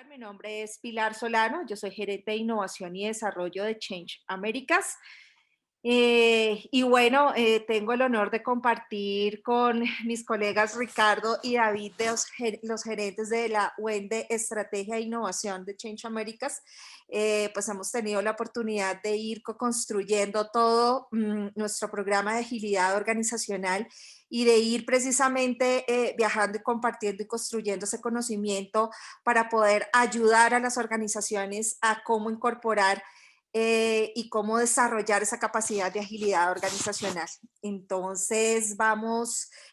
Mi nombre es Pilar Solano, yo soy gerente de innovación y desarrollo de Change Américas. Y bueno, tengo el honor de compartir con mis colegas Ricardo y David, de los gerentes de la UEN de Estrategia e Innovación de Change Américas. Pues hemos tenido la oportunidad de ir construyendo todo nuestro programa de agilidad organizacional y de ir precisamente viajando y compartiendo y construyendo ese conocimiento para poder ayudar a las organizaciones a cómo incorporar y cómo desarrollar esa capacidad de agilidad organizacional. Entonces,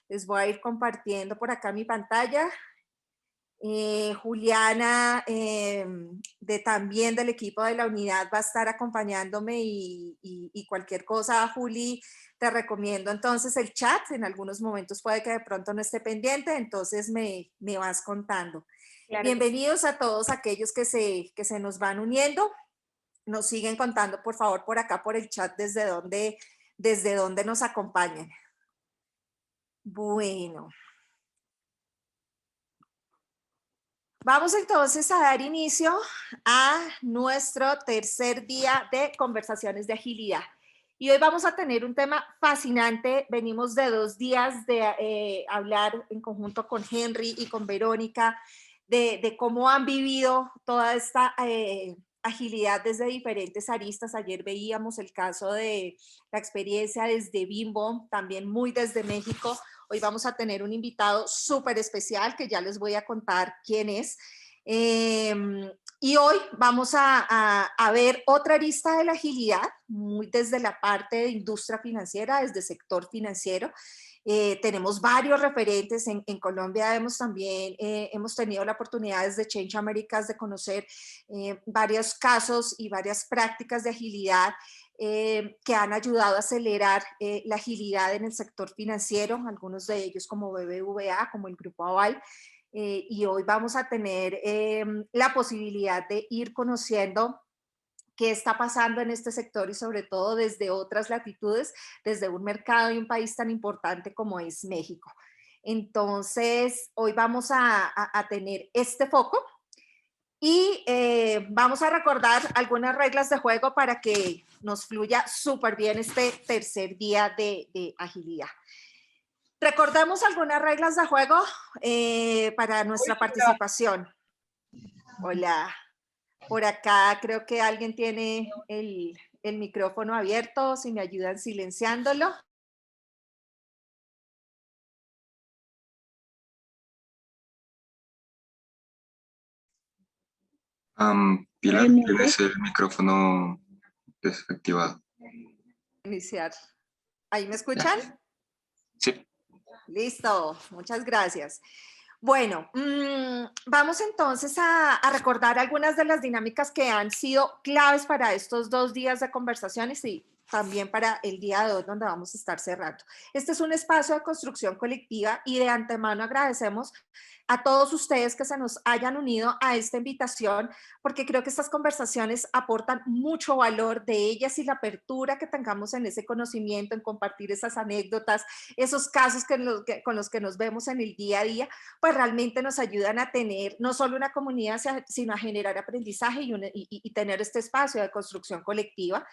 les voy a ir compartiendo por acá mi pantalla. Juliana, también del equipo de la unidad, va a estar acompañándome y cualquier cosa, Juli, te recomiendo entonces el chat. En algunos momentos puede que de pronto no esté pendiente, entonces me vas contando. Claro que sí. Bienvenidos a todos aquellos que se nos van uniendo. Nos siguen contando, por favor, por acá, por el chat, desde dónde nos acompañan. Bueno. Vamos entonces a dar inicio a nuestro tercer día de conversaciones de agilidad. Y hoy vamos a tener un tema fascinante. Venimos de 2 días de hablar en conjunto con Henry y con Verónica de cómo han vivido toda esta agilidad desde diferentes aristas. Ayer veíamos el caso de la experiencia desde Bimbo, también muy desde México. Hoy vamos a tener un invitado súper especial que ya les voy a contar quién es. Y hoy vamos a ver otra arista de la agilidad, muy desde la parte de industria financiera, desde sector financiero. Tenemos varios referentes. En Colombia hemos tenido la oportunidad desde Change Américas de conocer varios casos y varias prácticas de agilidad que han ayudado a acelerar la agilidad en el sector financiero, algunos de ellos como BBVA, como el Grupo Aval. Y hoy vamos a tener la posibilidad de ir conociendo qué está pasando en este sector y sobre todo desde otras latitudes, desde un mercado y un país tan importante como es México. Entonces, hoy vamos a tener este foco y vamos a recordar algunas reglas de juego para que nos fluya súper bien este tercer día de agilidad. Recordemos algunas reglas de juego para nuestra participación. Hola. Por acá creo que alguien tiene el micrófono abierto, si me ayudan silenciándolo. Pilar, tienes el micrófono desactivado. Iniciar. ¿Ahí me Ya. escuchan? Sí. Listo, muchas gracias. Bueno, vamos entonces a recordar algunas de las dinámicas que han sido claves para estos 2 días de conversaciones y también para el día de hoy donde vamos a estar cerrando. Este es un espacio de construcción colectiva y de antemano agradecemos a todos ustedes que se nos hayan unido a esta invitación, porque creo que estas conversaciones aportan mucho valor de ellas y la apertura que tengamos en ese conocimiento, en compartir esas anécdotas, esos casos con los que nos vemos en el día a día, pues realmente nos ayudan a tener no solo una comunidad, sino a generar aprendizaje y tener este espacio de construcción colectiva.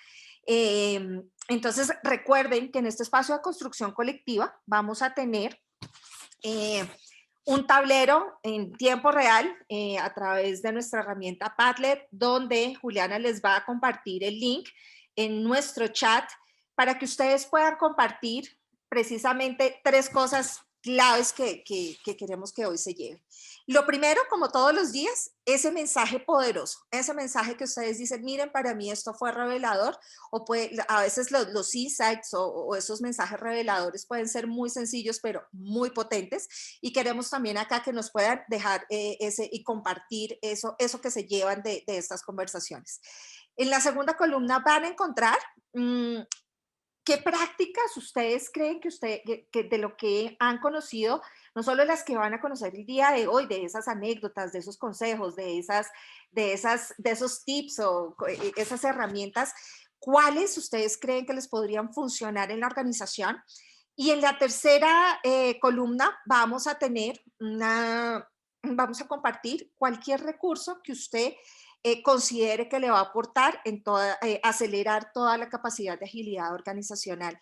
Entonces, recuerden que en este espacio de construcción colectiva vamos a tener un tablero en tiempo real a través de nuestra herramienta Padlet, donde Juliana les va a compartir el link en nuestro chat para que ustedes puedan compartir precisamente 3 cosas claves que queremos que hoy se lleven. Lo primero, como todos los días, ese mensaje poderoso, ese mensaje que ustedes dicen, miren, para mí esto fue revelador, o a veces los insights o esos mensajes reveladores pueden ser muy sencillos, pero muy potentes, y queremos también acá que nos puedan dejar y compartir eso que se llevan de estas conversaciones. En la segunda columna van a encontrar ¿qué prácticas ustedes creen que de lo que han conocido, no solo las que van a conocer el día de hoy, de esas anécdotas, de esos consejos, de esos tips o esas herramientas, cuáles ustedes creen que les podrían funcionar en la organización? Y en la tercera columna vamos a tener vamos a compartir cualquier recurso que usted considere que le va a aportar en acelerar toda la capacidad de agilidad organizacional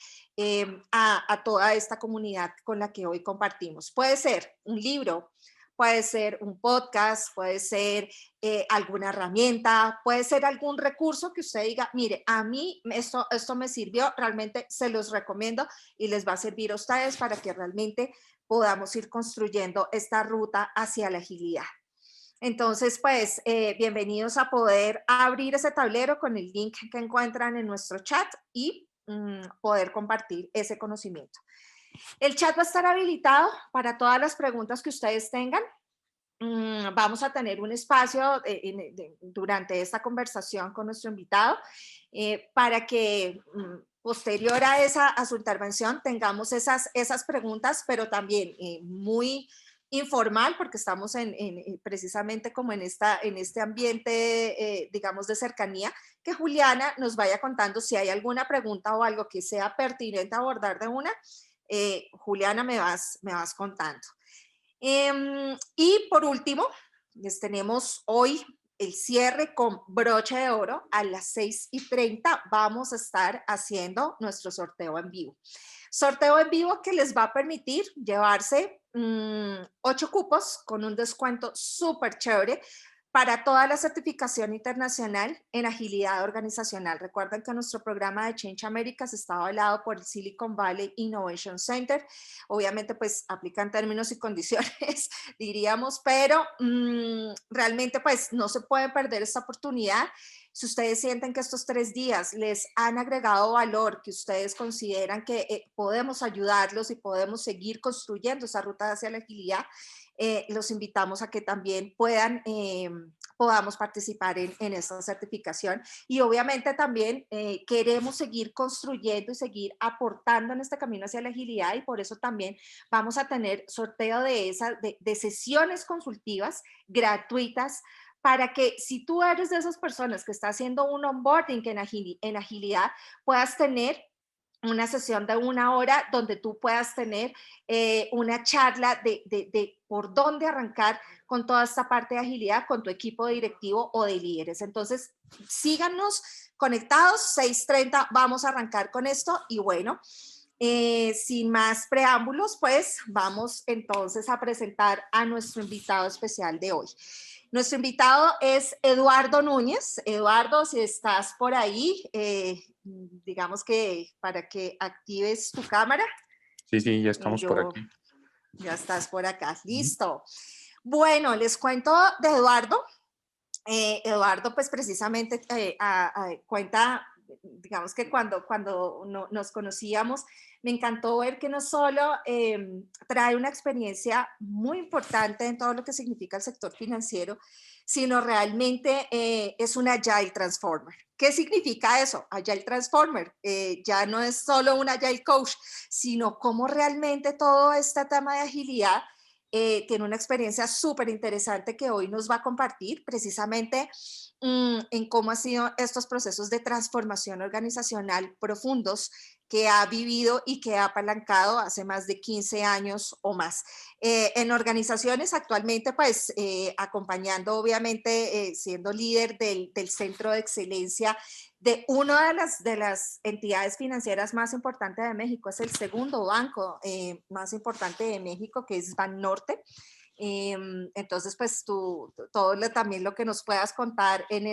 a toda esta comunidad con la que hoy compartimos. Puede ser un libro, puede ser un podcast, puede ser alguna herramienta, puede ser algún recurso que usted diga, mire, a mí esto me sirvió, realmente se los recomiendo y les va a servir a ustedes para que realmente podamos ir construyendo esta ruta hacia la agilidad. Entonces, pues, bienvenidos a poder abrir ese tablero con el link que encuentran en nuestro chat y poder compartir ese conocimiento. El chat va a estar habilitado para todas las preguntas que ustedes tengan. Vamos a tener un espacio durante esta conversación con nuestro invitado para que posterior a su intervención tengamos esas preguntas, pero también muy informal, porque estamos precisamente como en este ambiente, digamos, de cercanía, que Juliana nos vaya contando si hay alguna pregunta o algo que sea pertinente abordar de una. Juliana, me vas contando. Y por último, les tenemos hoy el cierre con broche de oro. A las 6:30 vamos a estar haciendo nuestro sorteo en vivo. Sorteo en vivo que les va a permitir llevarse 8 cupos con un descuento súper chévere para toda la certificación internacional en agilidad organizacional. Recuerden que nuestro programa de Change Americas está avalado por el Silicon Valley Innovation Center. Obviamente, pues, aplican términos y condiciones, diríamos, pero realmente, pues, no se puede perder esta oportunidad. Si ustedes sienten que estos 3 días les han agregado valor, que ustedes consideran que podemos ayudarlos y podemos seguir construyendo esa ruta hacia la agilidad, los invitamos a que también podamos participar en esta certificación. Y obviamente también queremos seguir construyendo y seguir aportando en este camino hacia la agilidad, y por eso también vamos a tener sorteo de sesiones consultivas gratuitas para que si tú eres de esas personas que está haciendo un onboarding en agilidad, puedas tener una sesión de 1 hora donde tú puedas tener una charla de por dónde arrancar con toda esta parte de agilidad con tu equipo directivo o de líderes. Entonces, síganos conectados, 6:30 vamos a arrancar con esto y bueno, sin más preámbulos, pues vamos entonces a presentar a nuestro invitado especial de hoy. Nuestro invitado es Eduardo Núñez. Eduardo, si estás por ahí, digamos que para que actives tu cámara. Sí, ya estamos por aquí. Ya estás por acá, listo. Bueno, les cuento de Eduardo. Eduardo, pues precisamente cuenta, digamos que cuando nos conocíamos, me encantó ver que no solo trae una experiencia muy importante en todo lo que significa el sector financiero, sino realmente es un Agile Transformer. ¿Qué significa eso? Agile Transformer. Ya no es solo un Agile Coach, sino cómo realmente todo este tema de agilidad tiene una experiencia súper interesante que hoy nos va a compartir precisamente en cómo han sido estos procesos de transformación organizacional profundos que ha vivido y que ha apalancado hace más de 15 años o más. En organizaciones actualmente, pues, acompañando, obviamente, siendo líder del Centro de Excelencia de una de las entidades financieras más importantes de México. Es el segundo banco más importante de México, que es Banorte. Entonces, pues también lo que nos puedas contar en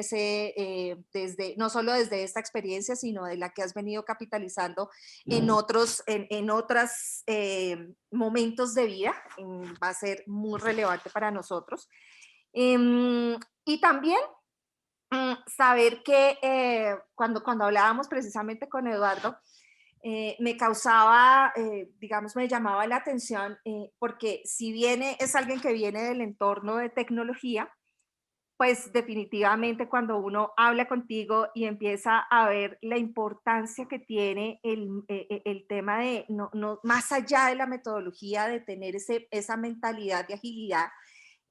no solo desde esta experiencia, sino de la que has venido capitalizando en otros momentos de vida, va a ser muy relevante para nosotros. Y también saber que cuando hablábamos precisamente con Eduardo, me causaba, digamos, me llamaba la atención porque si viene, es alguien que viene del entorno de tecnología, pues definitivamente cuando uno habla contigo y empieza a ver la importancia que tiene el tema de, más allá de la metodología, de tener esa mentalidad de agilidad,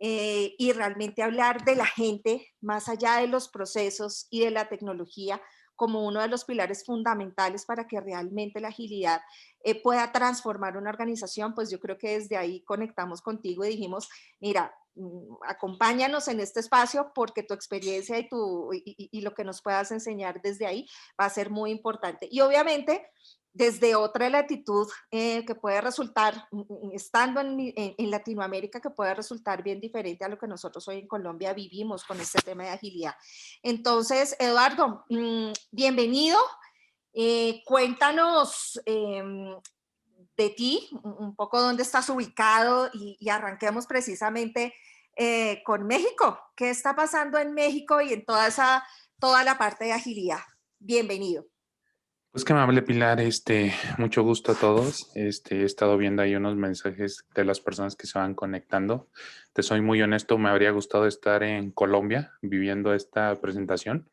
y realmente hablar de la gente, más allá de los procesos y de la tecnología, como uno de los pilares fundamentales para que realmente la agilidad pueda transformar una organización, pues yo creo que desde ahí conectamos contigo y dijimos, mira, acompáñanos en este espacio porque tu experiencia y lo que nos puedas enseñar desde ahí va a ser muy importante. Y obviamente, desde otra latitud que puede resultar, estando en Latinoamérica, que puede resultar bien diferente a lo que nosotros hoy en Colombia vivimos con este tema de agilidad. Entonces, Eduardo, bienvenido. Cuéntanos de ti, un poco dónde estás ubicado y arranquemos precisamente con México. ¿Qué está pasando en México y en toda la parte de agilidad? Bienvenido. Pues qué amable, Pilar, mucho gusto a todos. He estado viendo ahí unos mensajes de las personas que se van conectando. Te soy muy honesto, me habría gustado estar en Colombia viviendo esta presentación.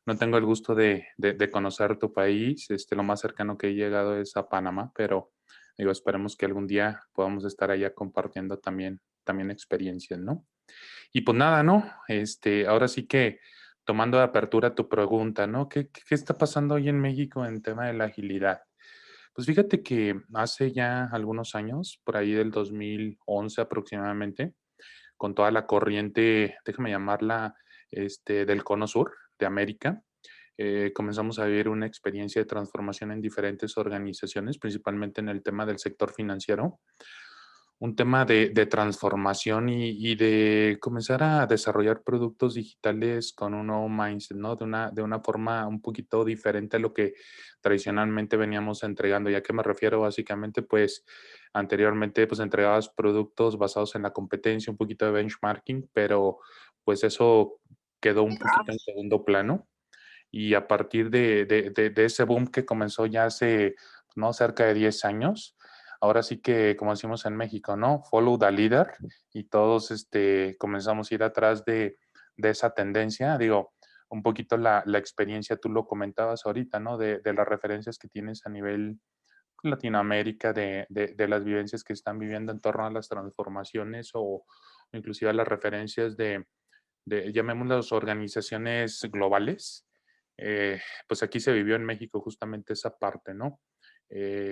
No tengo el gusto de conocer tu país. Lo más cercano que he llegado es a Panamá, pero digo, esperemos que algún día podamos estar allá compartiendo también experiencias, ¿no? Y pues nada, ¿no? Ahora sí que tomando de apertura tu pregunta, ¿no? ¿Qué está pasando hoy en México en tema de la agilidad? Pues fíjate que hace ya algunos años, por ahí del 2011 aproximadamente, con toda la corriente, déjame llamarla, del Cono Sur de América, comenzamos a vivir una experiencia de transformación en diferentes organizaciones, principalmente en el tema del sector financiero, un tema de transformación y de comenzar a desarrollar productos digitales con un nuevo mindset, ¿no? De una forma un poquito diferente a lo que tradicionalmente veníamos entregando. ¿Y a qué me refiero? Básicamente, pues anteriormente pues entregabas productos basados en la competencia, un poquito de benchmarking, pero pues eso quedó un poquito en segundo plano. Y a partir de ese boom que comenzó ya hace, ¿no? Cerca de 10 años, ahora sí que, como decimos en México, ¿no? Follow the leader, y todos comenzamos a ir atrás de esa tendencia. Digo, un poquito la experiencia, tú lo comentabas ahorita, ¿no? De las referencias que tienes a nivel Latinoamérica, de las vivencias que están viviendo en torno a las transformaciones o inclusive a las referencias llamémoslas organizaciones globales. Pues aquí se vivió en México justamente esa parte, ¿no?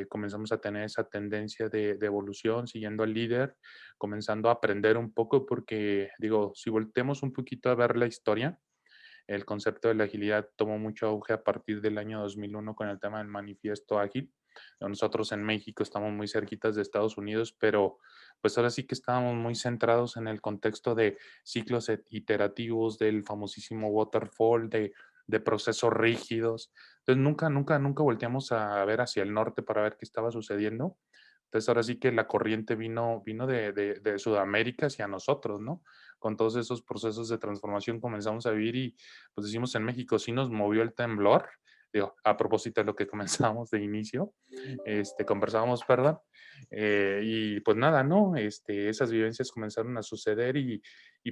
Comenzamos a tener esa tendencia de evolución, siguiendo al líder, comenzando a aprender un poco, porque digo, si voltemos un poquito a ver la historia, el concepto de la agilidad tomó mucho auge a partir del año 2001 con el tema del manifiesto ágil. Nosotros en México estamos muy cerquitas de Estados Unidos, pero pues ahora sí que estábamos muy centrados en el contexto de ciclos iterativos, del famosísimo waterfall, de procesos rígidos. Entonces nunca volteamos a ver hacia el norte para ver qué estaba sucediendo. Entonces ahora sí que la corriente vino de Sudamérica hacia nosotros, ¿no? Con todos esos procesos de transformación comenzamos a vivir y pues decimos en México, sí nos movió el temblor. Digo, a propósito de lo que comenzábamos de inicio, conversábamos, perdón, y pues nada, ¿no? Esas vivencias comenzaron a suceder y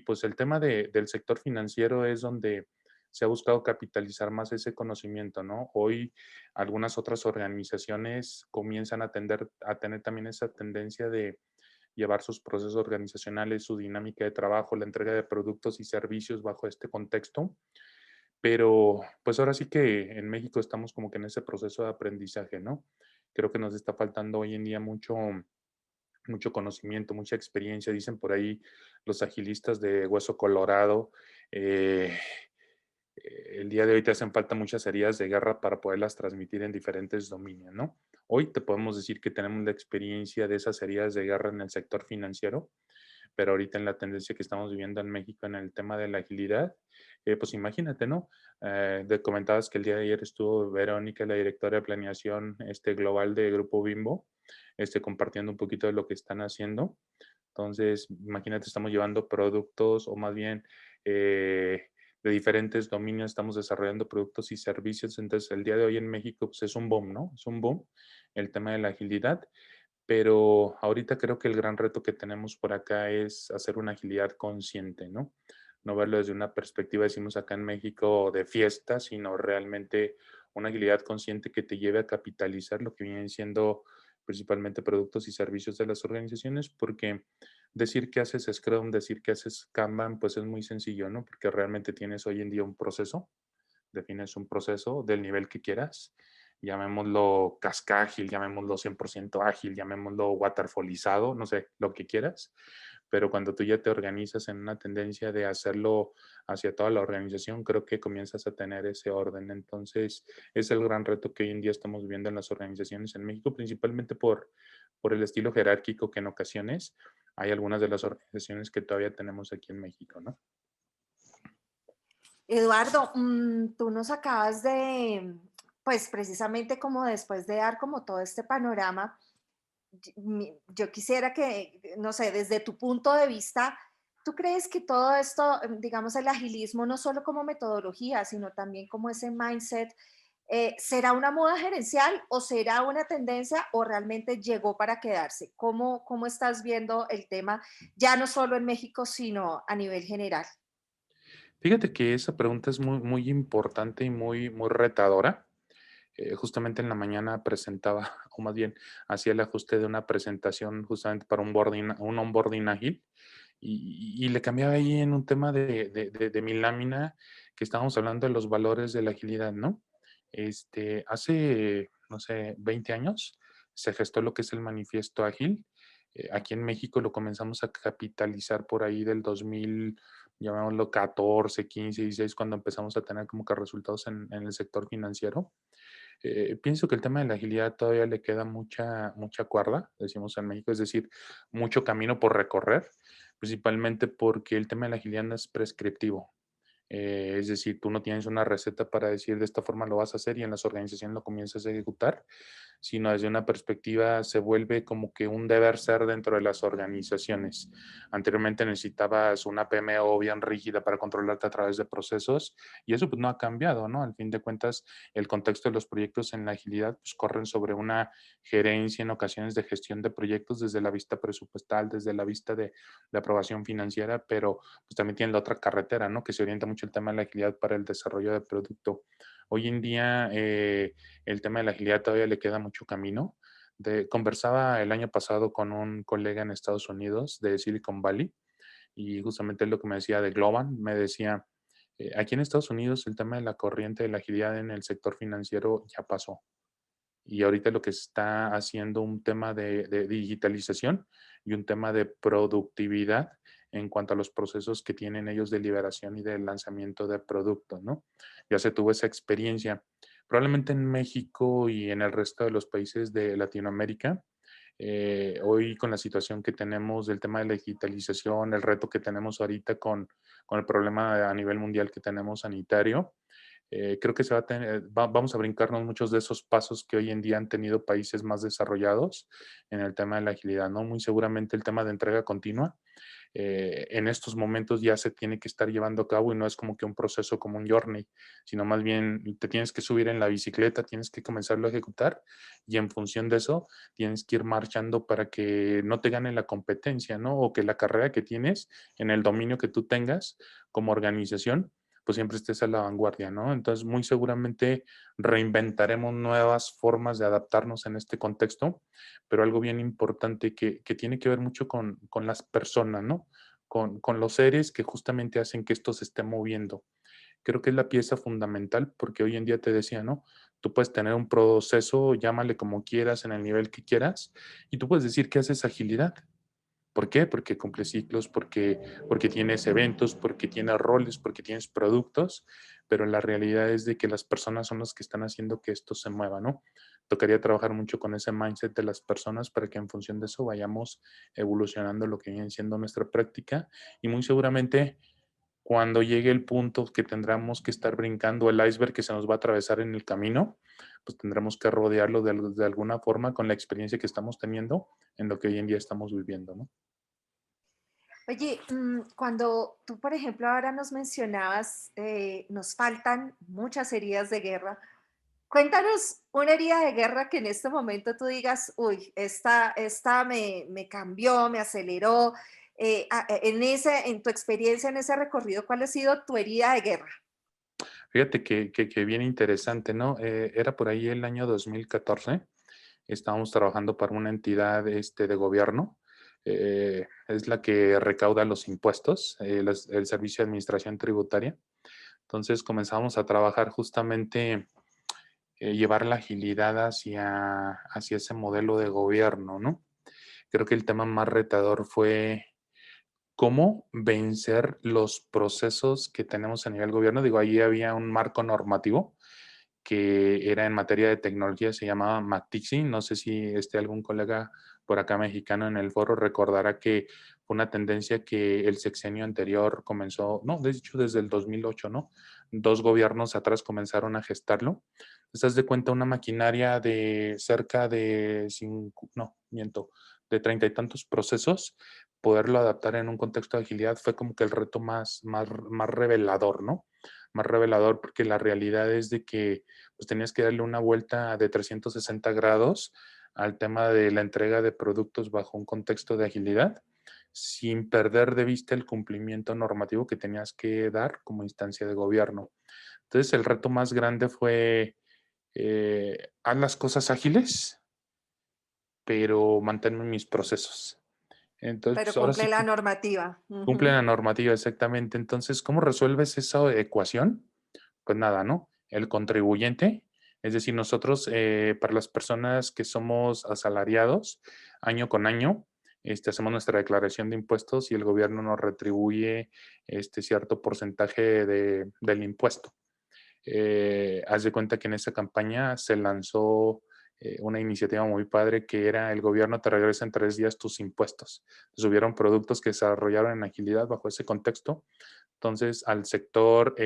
pues el tema del sector financiero es donde se ha buscado capitalizar más ese conocimiento, ¿no? Hoy algunas otras organizaciones comienzan a tener también esa tendencia de llevar sus procesos organizacionales, su dinámica de trabajo, la entrega de productos y servicios bajo este contexto. Pero pues ahora sí que en México estamos como que en ese proceso de aprendizaje, ¿no? Creo que nos está faltando hoy en día mucho conocimiento, mucha experiencia. Dicen por ahí los agilistas de hueso colorado, eh, el día de hoy te hacen falta muchas heridas de guerra para poderlas transmitir en diferentes dominios, ¿no? Hoy te podemos decir que tenemos la experiencia de esas heridas de guerra en el sector financiero, pero ahorita en la tendencia que estamos viviendo en México en el tema de la agilidad, pues imagínate, ¿no? Comentabas que el día de ayer estuvo Verónica, la directora de planeación global de Grupo Bimbo, compartiendo un poquito de lo que están haciendo. Entonces, imagínate, estamos llevando productos o más bien de diferentes dominios, estamos desarrollando productos y servicios. Entonces, el día de hoy en México pues, es un boom, ¿no? Es un boom el tema de la agilidad, pero ahorita creo que el gran reto que tenemos por acá es hacer una agilidad consciente, ¿no? No verlo desde una perspectiva, decimos acá en México, de fiesta, sino realmente una agilidad consciente que te lleve a capitalizar lo que vienen siendo principalmente productos y servicios de las organizaciones, porque decir que haces Scrum, decir que haces Kanban, pues es muy sencillo, ¿no? Porque realmente tienes hoy en día un proceso defines un proceso del nivel que quieras, llamémoslo casca ágil, llamémoslo 100% ágil, llamémoslo waterfallizado, no sé, lo que quieras, pero cuando tú ya te organizas en una tendencia de hacerlo hacia toda la organización, creo que comienzas a tener ese orden. Entonces, es el gran reto que hoy en día estamos viviendo en las organizaciones en México, principalmente por el estilo jerárquico que en ocasiones hay algunas de las organizaciones que todavía tenemos aquí en México, ¿no? Eduardo, tú nos acabas de, pues precisamente como después de dar como todo este panorama, yo quisiera que, no sé, desde tu punto de vista, ¿tú crees que todo esto, digamos, el agilismo, no solo como metodología, sino también como ese mindset, será una moda gerencial o será una tendencia o realmente llegó para quedarse? ¿Cómo estás viendo el tema, ya no solo en México, sino a nivel general? Fíjate que esa pregunta es muy, muy importante y muy retadora. Justamente en la mañana presentaba, o más bien hacía el ajuste de una presentación justamente para un onboarding ágil y le cambiaba ahí en un tema de mi lámina que estábamos hablando de los valores de la agilidad, ¿no? Hace, no sé, 20 años se gestó lo que es el manifiesto ágil. Aquí en México lo comenzamos a capitalizar por ahí del 2000, llamémoslo 14, 15, 16, cuando empezamos a tener como que resultados en el sector financiero. Pienso que el tema de la agilidad todavía le queda mucha cuerda, decimos en México, es decir, mucho camino por recorrer, principalmente porque el tema de la agilidad no es prescriptivo. Es decir, tú no tienes una receta para decir de esta forma lo vas a hacer y en las organizaciones lo comienzas a ejecutar, sino desde una perspectiva se vuelve como que un deber ser dentro de las organizaciones. Anteriormente necesitabas una PMO bien rígida para controlarte a través de procesos y eso pues no ha cambiado, ¿no? Al fin de cuentas, el contexto de los proyectos en la agilidad pues corren sobre una gerencia en ocasiones de gestión de proyectos desde la vista presupuestal, desde la vista de aprobación financiera, pero pues también tiene la otra carretera, ¿no? Que se orienta mucho el tema de la agilidad para el desarrollo de producto. Hoy en día el tema de la agilidad todavía le queda mucho camino. Conversaba el año pasado con un colega en Estados Unidos de Silicon Valley y justamente es lo que me decía de Globan, me decía, aquí en Estados Unidos el tema de la corriente de la agilidad en el sector financiero ya pasó. Y ahorita lo que se está haciendo un tema de digitalización y un tema de productividad en cuanto a los procesos que tienen ellos de liberación y de lanzamiento de productos, ¿no? Ya se tuvo esa experiencia. Probablemente en México y en el resto de los países de Latinoamérica, hoy con la situación que tenemos del tema de la digitalización, el reto que tenemos ahorita con el problema a nivel mundial que tenemos sanitario, creo que vamos a brincarnos muchos de esos pasos que hoy en día han tenido países más desarrollados en el tema de la agilidad, ¿no? Muy seguramente el tema de entrega continua en estos momentos ya se tiene que estar llevando a cabo y no es como que un proceso como un journey, sino más bien te tienes que subir en la bicicleta, tienes que comenzarlo a ejecutar y en función de eso tienes que ir marchando para que no te gane la competencia, ¿no? O que la carrera que tienes en el dominio que tú tengas como organización pues siempre estés a la vanguardia, ¿no? Entonces, muy seguramente reinventaremos nuevas formas de adaptarnos en este contexto, pero algo bien importante que tiene que ver mucho con las personas, ¿no? Con los seres que justamente hacen que esto se esté moviendo. Creo que es la pieza fundamental porque hoy en día te decía, ¿no? Tú puedes tener un proceso, llámale como quieras, en el nivel que quieras, y tú puedes decir que haces agilidad. ¿Por qué? Porque cumple ciclos, porque tienes eventos, porque tienes roles, porque tienes productos, pero la realidad es de que las personas son las que están haciendo que esto se mueva, ¿no? Tocaría trabajar mucho con ese mindset de las personas para que en función de eso vayamos evolucionando lo que viene siendo nuestra práctica y muy seguramente cuando llegue el punto que tendremos que estar brincando el iceberg que se nos va a atravesar en el camino, pues tendremos que rodearlo de alguna forma con la experiencia que estamos teniendo en lo que hoy en día estamos viviendo, ¿no? Oye, cuando tú, por ejemplo, ahora nos mencionabas, nos faltan muchas heridas de guerra. Cuéntanos una herida de guerra que en este momento tú digas, uy, esta me cambió, me aceleró. En tu experiencia, en ese recorrido, ¿cuál ha sido tu herida de guerra? Fíjate que bien interesante, ¿no? Era por ahí el año 2014. Estábamos trabajando para una entidad de gobierno. Es la que recauda los impuestos, el Servicio de Administración Tributaria. Entonces comenzamos a trabajar justamente llevar la agilidad hacia ese modelo de gobierno, ¿no? Creo que el tema más retador fue cómo vencer los procesos que tenemos a nivel gobierno. Digo, ahí había un marco normativo que era en materia de tecnología, se llamaba MATIXI. No sé si algún colega por acá mexicano en el foro recordará que fue una tendencia que el sexenio anterior comenzó, no, de hecho desde el 2008, ¿no? Dos gobiernos atrás comenzaron a gestarlo. Estás de cuenta una maquinaria de cerca de, no, miento, de 30 y tantos procesos, poderlo adaptar en un contexto de agilidad fue como que el reto más revelador, ¿no? Más revelador porque la realidad es de que pues tenías que darle una vuelta de 360 grados al tema de la entrega de productos bajo un contexto de agilidad, sin perder de vista el cumplimiento normativo que tenías que dar como instancia de gobierno. Entonces, el reto más grande fue haz las cosas ágiles, pero manténme mis procesos. Entonces, Pero pues ahora cumple sí la que normativa. cumple Ujú. la normativa exactamente. Entonces, ¿cómo resuelves esa ecuación? Pues nada, ¿no? El contribuyente, es decir, nosotros, para las personas que somos asalariados, año con año, hacemos nuestra declaración de impuestos y el gobierno nos retribuye cierto porcentaje del impuesto. Haz de cuenta que en esa campaña se lanzó una iniciativa muy padre que era el gobierno te regresa en 3 días tus impuestos. Entonces, hubieron productos que se desarrollaron en agilidad bajo ese contexto. Entonces, al sector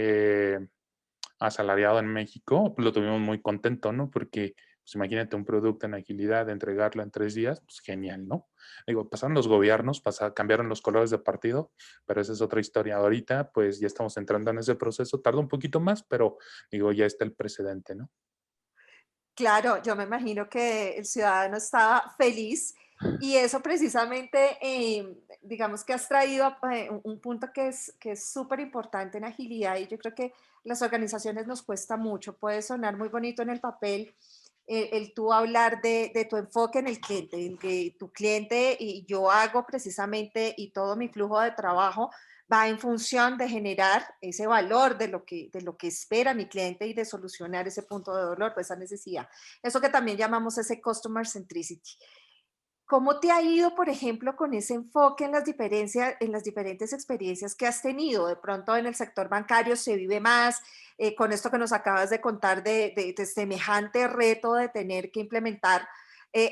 asalariado en México, pues lo tuvimos muy contento, ¿no? Porque, pues imagínate un producto en agilidad, entregarlo en 3 días, pues genial, ¿no? Digo, pasaron los gobiernos, cambiaron los colores de partido, pero esa es otra historia. Ahorita, pues ya estamos entrando en ese proceso, tarda un poquito más, pero digo, ya está el precedente, ¿no? Claro, yo me imagino que el ciudadano estaba feliz y eso precisamente, digamos que has traído un punto que es súper importante en agilidad y yo creo que las organizaciones nos cuesta mucho. Puede sonar muy bonito en el papel el tú hablar de tu enfoque en el cliente, en que tu cliente y yo hago precisamente y todo mi flujo de trabajo va en función de generar ese valor de lo que espera mi cliente y de solucionar ese punto de dolor, pues esa necesidad. Eso que también llamamos ese customer centricity. ¿Cómo te ha ido, por ejemplo, con ese enfoque en en las diferentes experiencias que has tenido? De pronto en el sector bancario se vive más, con esto que nos acabas de contar de semejante reto de tener que implementar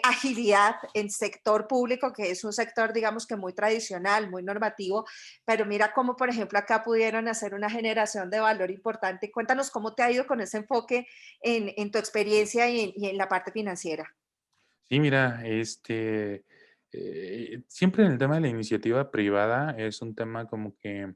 agilidad en sector público, que es un sector, digamos que muy tradicional, muy normativo, pero mira cómo, por ejemplo, acá pudieron hacer una generación de valor importante. Cuéntanos cómo te ha ido con ese enfoque en tu experiencia y en la parte financiera. Sí, mira, siempre en el tema de la iniciativa privada es un tema como que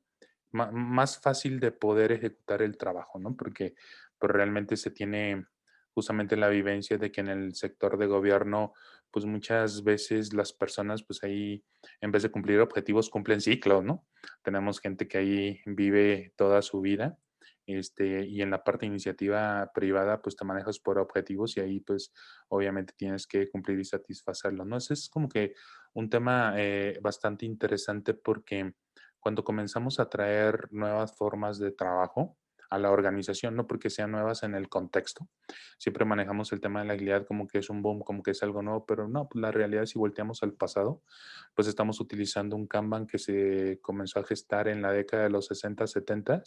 más fácil de poder ejecutar el trabajo, ¿no? Porque pues, realmente se tiene justamente la vivencia de que en el sector de gobierno, pues muchas veces las personas, pues ahí, en vez de cumplir objetivos, cumplen ciclos, ¿no? Tenemos gente que ahí vive toda su vida. Y en la parte de iniciativa privada, pues te manejas por objetivos y ahí, pues, obviamente tienes que cumplir y satisfacerlo, ¿no? Ese es como que un tema bastante interesante porque cuando comenzamos a traer nuevas formas de trabajo a la organización, no porque sean nuevas en el contexto, siempre manejamos el tema de la agilidad como que es un boom, como que es algo nuevo, pero no, pues la realidad si volteamos al pasado, pues estamos utilizando un Kanban que se comenzó a gestar en la década de los 60, 70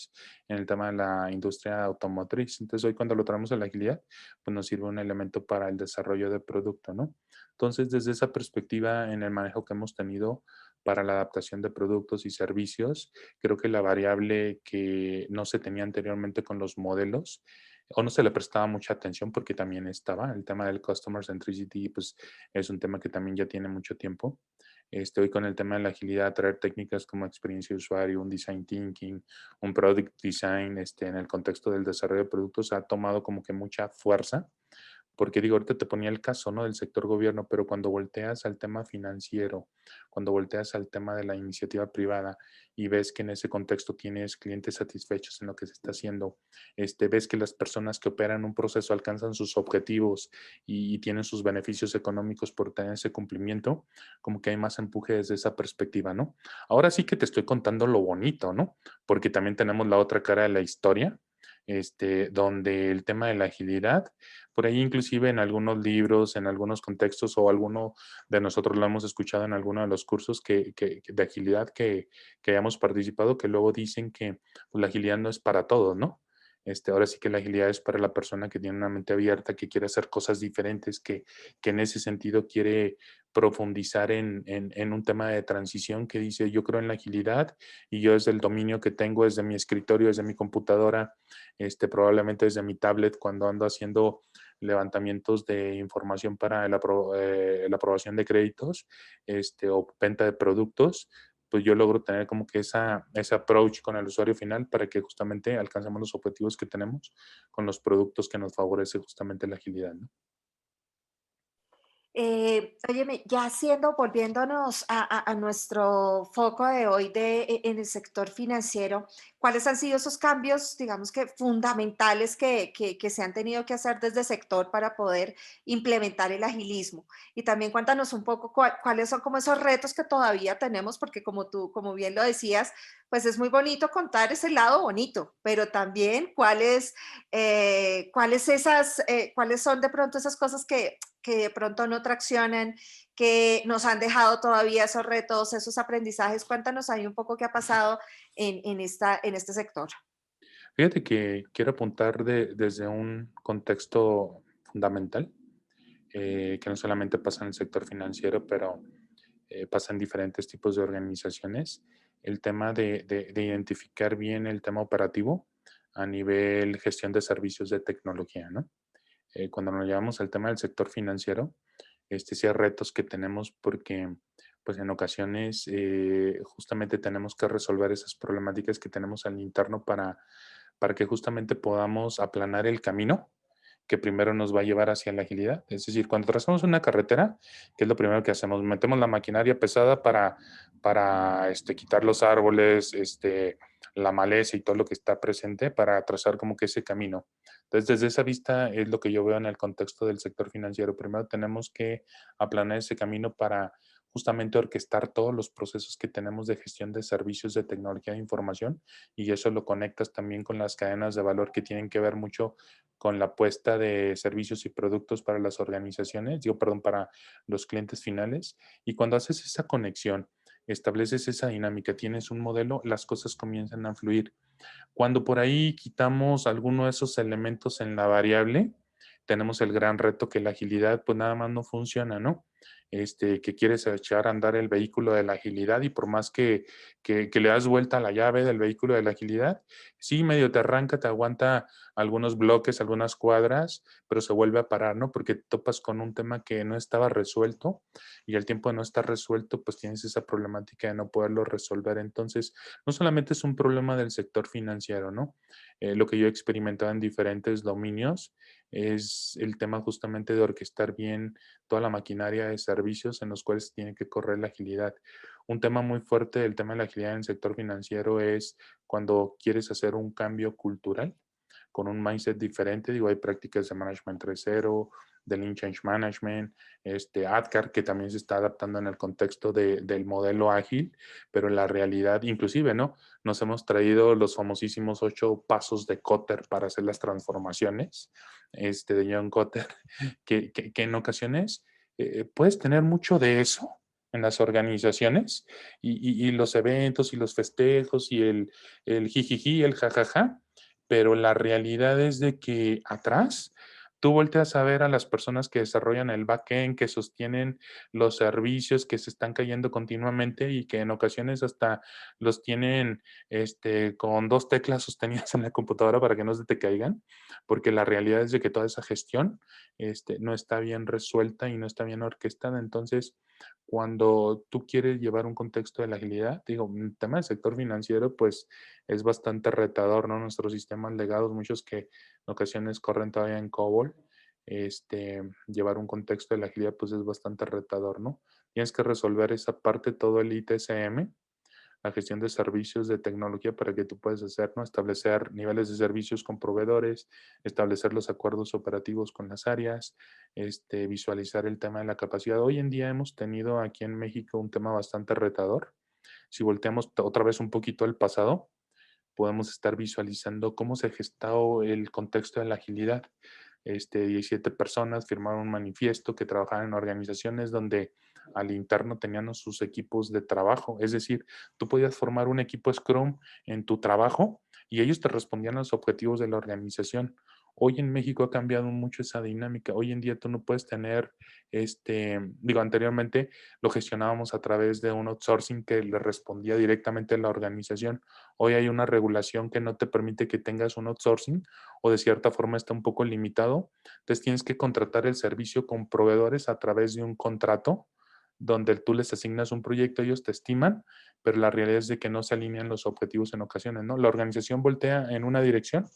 en el tema de la industria automotriz. Entonces hoy cuando lo traemos a la agilidad, pues nos sirve un elemento para el desarrollo de producto, ¿no? Entonces, desde esa perspectiva, en el manejo que hemos tenido para la adaptación de productos y servicios, creo que la variable que no se tenía anteriormente con los modelos o no se le prestaba mucha atención porque también estaba el tema del customer centricity, pues es un tema que también ya tiene mucho tiempo. Hoy con el tema de la agilidad, traer técnicas como experiencia de usuario, un design thinking, un product design, en el contexto del desarrollo de productos ha tomado como que mucha fuerza Porque digo, ahorita te ponía el caso, ¿no? Del sector gobierno, pero cuando volteas al tema financiero, cuando volteas al tema de la iniciativa privada y ves que en ese contexto tienes clientes satisfechos en lo que se está haciendo, ves que las personas que operan un proceso alcanzan sus objetivos y tienen sus beneficios económicos por tener ese cumplimiento, como que hay más empuje desde esa perspectiva, ¿no? Ahora sí que te estoy contando lo bonito, ¿no? Porque también tenemos la otra cara de la historia, donde el tema de la agilidad, por ahí inclusive en algunos libros, en algunos contextos o alguno de nosotros lo hemos escuchado en alguno de los cursos de agilidad que hayamos participado, que luego dicen que pues, la agilidad no es para todos, ¿no? Ahora sí que la agilidad es para la persona que tiene una mente abierta, que quiere hacer cosas diferentes, que en ese sentido quiere profundizar en un tema de transición que dice, yo creo en la agilidad y yo desde el dominio que tengo, desde mi escritorio, desde mi computadora, probablemente desde mi tablet, cuando ando haciendo levantamientos de información para la aprobación de créditos, o venta de productos, pues yo logro tener como que ese approach con el usuario final para que justamente alcancemos los objetivos que tenemos con los productos que nos favorece justamente la agilidad, ¿no? Óyeme, ya siendo, volviéndonos a nuestro foco de hoy en el sector financiero, ¿cuáles han sido esos cambios, digamos que fundamentales que se han tenido que hacer desde el sector para poder implementar el agilismo? Y también cuéntanos un poco cuáles son como esos retos que todavía tenemos, porque como tú, como bien lo decías, pues es muy bonito contar ese lado bonito, pero también cuáles son de pronto esas cosas que de pronto no traccionan, que nos han dejado todavía esos retos, esos aprendizajes. Cuéntanos ahí un poco qué ha pasado en este sector. Fíjate que quiero apuntar desde un contexto fundamental, que no solamente pasa en el sector financiero, pero pasa en diferentes tipos de organizaciones, el tema de identificar bien el tema operativo a nivel gestión de servicios de tecnología, ¿no? Cuando nos llevamos al tema del sector financiero, sí hay retos que tenemos porque, pues en ocasiones, justamente tenemos que resolver esas problemáticas que tenemos al interno para que justamente podamos aplanar el camino que primero nos va a llevar hacia la agilidad. Es decir, cuando trazamos una carretera, ¿qué es lo primero que hacemos? Metemos la maquinaria pesada para quitar los árboles, la maleza y todo lo que está presente para trazar como que ese camino. Entonces, desde esa vista es lo que yo veo en el contexto del sector financiero. Primero tenemos que aplanar ese camino para justamente orquestar todos los procesos que tenemos de gestión de servicios de tecnología de información y eso lo conectas también con las cadenas de valor que tienen que ver mucho con la puesta de servicios y productos para las organizaciones, perdón, para los clientes finales. Y cuando haces esa conexión, estableces esa dinámica, tienes un modelo, las cosas comienzan a fluir. Cuando por ahí quitamos alguno de esos elementos en la variable, tenemos el gran reto que la agilidad pues nada más no funciona, ¿no? Que quieres echar a andar el vehículo de la agilidad y por más que le das vuelta a la llave del vehículo de la agilidad, sí, medio te arranca, te aguanta algunos bloques, algunas cuadras, pero se vuelve a parar, ¿no? Porque topas con un tema que no estaba resuelto y al tiempo de no estar resuelto, pues tienes esa problemática de no poderlo resolver. Entonces, no solamente es un problema del sector financiero, ¿no? Lo que yo he experimentado en diferentes dominios es el tema justamente de orquestar bien toda la maquinaria de servicios en los cuales tiene que correr la agilidad. Un tema muy fuerte del tema de la agilidad en el sector financiero es cuando quieres hacer un cambio cultural con un mindset diferente. Digo, hay prácticas de management 3.0, de Lean Change Management, ADKAR, que también se está adaptando en el contexto del modelo ágil, pero en la realidad, inclusive, ¿no? Nos hemos traído los famosísimos 8 pasos de Kotter para hacer las transformaciones, de John Kotter, que en ocasiones puedes tener mucho de eso en las organizaciones y los eventos y los festejos y el jijiji, el jajaja, pero la realidad es de que atrás tú volteas a ver a las personas que desarrollan el backend, que sostienen los servicios que se están cayendo continuamente y que en ocasiones hasta los tienen con 2 teclas sostenidas en la computadora para que no se te caigan, porque la realidad es de que toda esa gestión no está bien resuelta y no está bien orquestada. Entonces, cuando tú quieres llevar un contexto de la agilidad, digo, el tema del sector financiero, pues es bastante retador, ¿no? Nuestros sistemas legados, muchos que en ocasiones corren todavía en COBOL, llevar un contexto de la agilidad pues es bastante retador, ¿no? Tienes que resolver esa parte, todo el ITSM, la gestión de servicios de tecnología para que tú puedas hacer, ¿no? Establecer niveles de servicios con proveedores, establecer los acuerdos operativos con las áreas, visualizar el tema de la capacidad. Hoy en día hemos tenido aquí en México un tema bastante retador. Si volteamos otra vez un poquito al pasado, podemos estar visualizando cómo se gestó el contexto de la agilidad. 17 personas firmaron un manifiesto que trabajaban en organizaciones donde al interno tenían sus equipos de trabajo. Es decir, tú podías formar un equipo Scrum en tu trabajo y ellos te respondían a los objetivos de la organización. Hoy en México ha cambiado mucho esa dinámica. Hoy en día tú no puedes tener, anteriormente lo gestionábamos a través de un outsourcing que le respondía directamente a la organización. Hoy hay una regulación que no te permite que tengas un outsourcing o de cierta forma está un poco limitado. Entonces tienes que contratar el servicio con proveedores a través de un contrato donde tú les asignas un proyecto, ellos te estiman, pero la realidad es de que no se alinean los objetivos en ocasiones, ¿no? La organización voltea en una dirección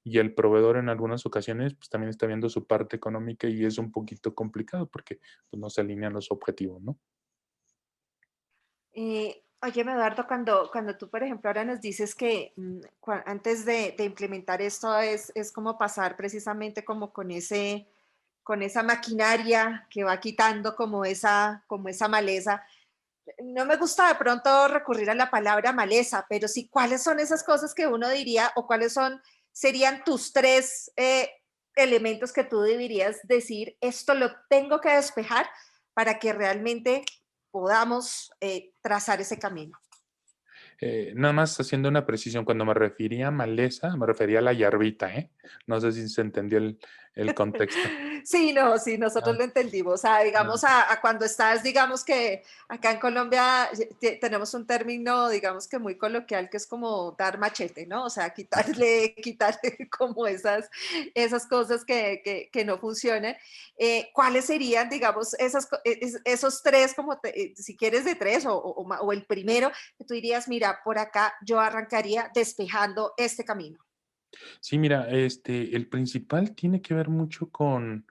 y el proveedor en algunas ocasiones pues también está viendo su parte económica y es un poquito complicado porque pues, no se alinean los objetivos, ¿no? Óyeme, Eduardo, cuando tú, por ejemplo, ahora nos dices que antes de implementar esto es como pasar precisamente como con esa maquinaria que va quitando como esa maleza. No me gusta de pronto recurrir a la palabra maleza, pero sí, ¿cuáles son esas cosas que uno diría o serían tus tres elementos que tú deberías decir, esto lo tengo que despejar para que realmente podamos trazar ese camino? Nada más haciendo una precisión, cuando me refería a maleza, me refería a la hierbita, ¿eh? No sé si se entendió el contexto. Sí, no, sí, nosotros Ah, lo entendimos. O sea, ah, digamos, a cuando estás, digamos que acá en Colombia tenemos un término, digamos que muy coloquial, que es como dar machete, ¿no? O sea, quitarle como esas cosas que no funcionan. ¿Cuáles serían, digamos, esos tres, como si quieres de tres o el primero, que tú dirías, mira, por acá yo arrancaría despejando este camino? sí, mira, el principal tiene que ver mucho con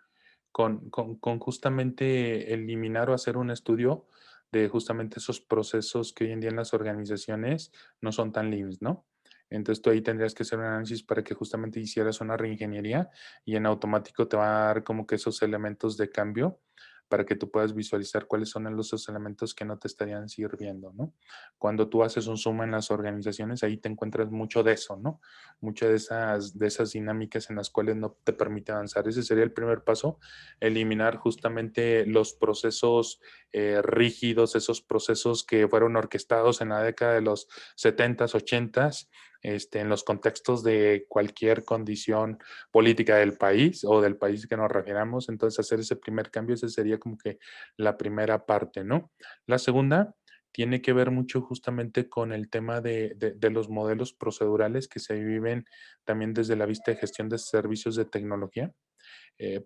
justamente eliminar o hacer un estudio de justamente esos procesos que hoy en día en las organizaciones no son tan lean, ¿no? Entonces tú ahí tendrías que hacer un análisis para que justamente hicieras una reingeniería y en automático te va a dar como que esos elementos de cambio para que tú puedas visualizar cuáles son esos elementos que no te estarían sirviendo, ¿no? Cuando tú haces un suma en las organizaciones, ahí te encuentras mucho de eso, ¿no? Muchas de esas dinámicas en las cuales no te permite avanzar. Ese sería el primer paso, eliminar justamente los procesos rígidos, esos procesos que fueron orquestados en la década de los 70s, 80s, en los contextos de cualquier condición política del país o del país que nos refiramos. Entonces, hacer ese primer cambio, esa sería como que la primera parte, ¿no? La segunda tiene que ver mucho justamente con el tema de los modelos procedurales que se viven también desde la vista de gestión de servicios de tecnología,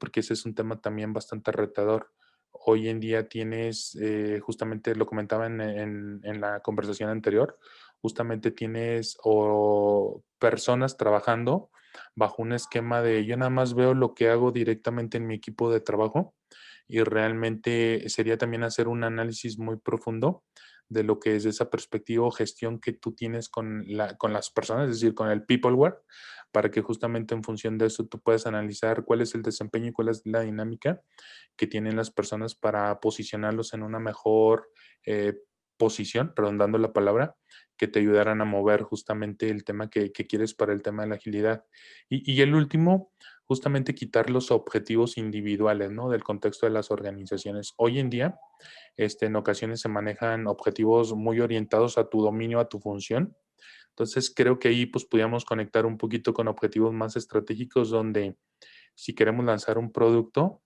porque ese es un tema también bastante retador. Hoy en día tienes, justamente lo comentaba en la conversación anterior, justamente tienes o personas trabajando bajo un esquema de yo nada más veo lo que hago directamente en mi equipo de trabajo y realmente sería también hacer un análisis muy profundo de lo que es esa perspectiva o gestión que tú tienes con las personas, es decir, con el peopleware, para que justamente en función de eso tú puedas analizar cuál es el desempeño y cuál es la dinámica que tienen las personas para posicionarlos en una mejor posición, redundando la palabra, que te ayudaran a mover justamente el tema que quieres para el tema de la agilidad. Y el último, justamente quitar los objetivos individuales, ¿no? Del contexto de las organizaciones. Hoy en día, en ocasiones se manejan objetivos muy orientados a tu dominio, a tu función. Entonces, creo que ahí pues pudiéramos conectar un poquito con objetivos más estratégicos donde si queremos lanzar un producto,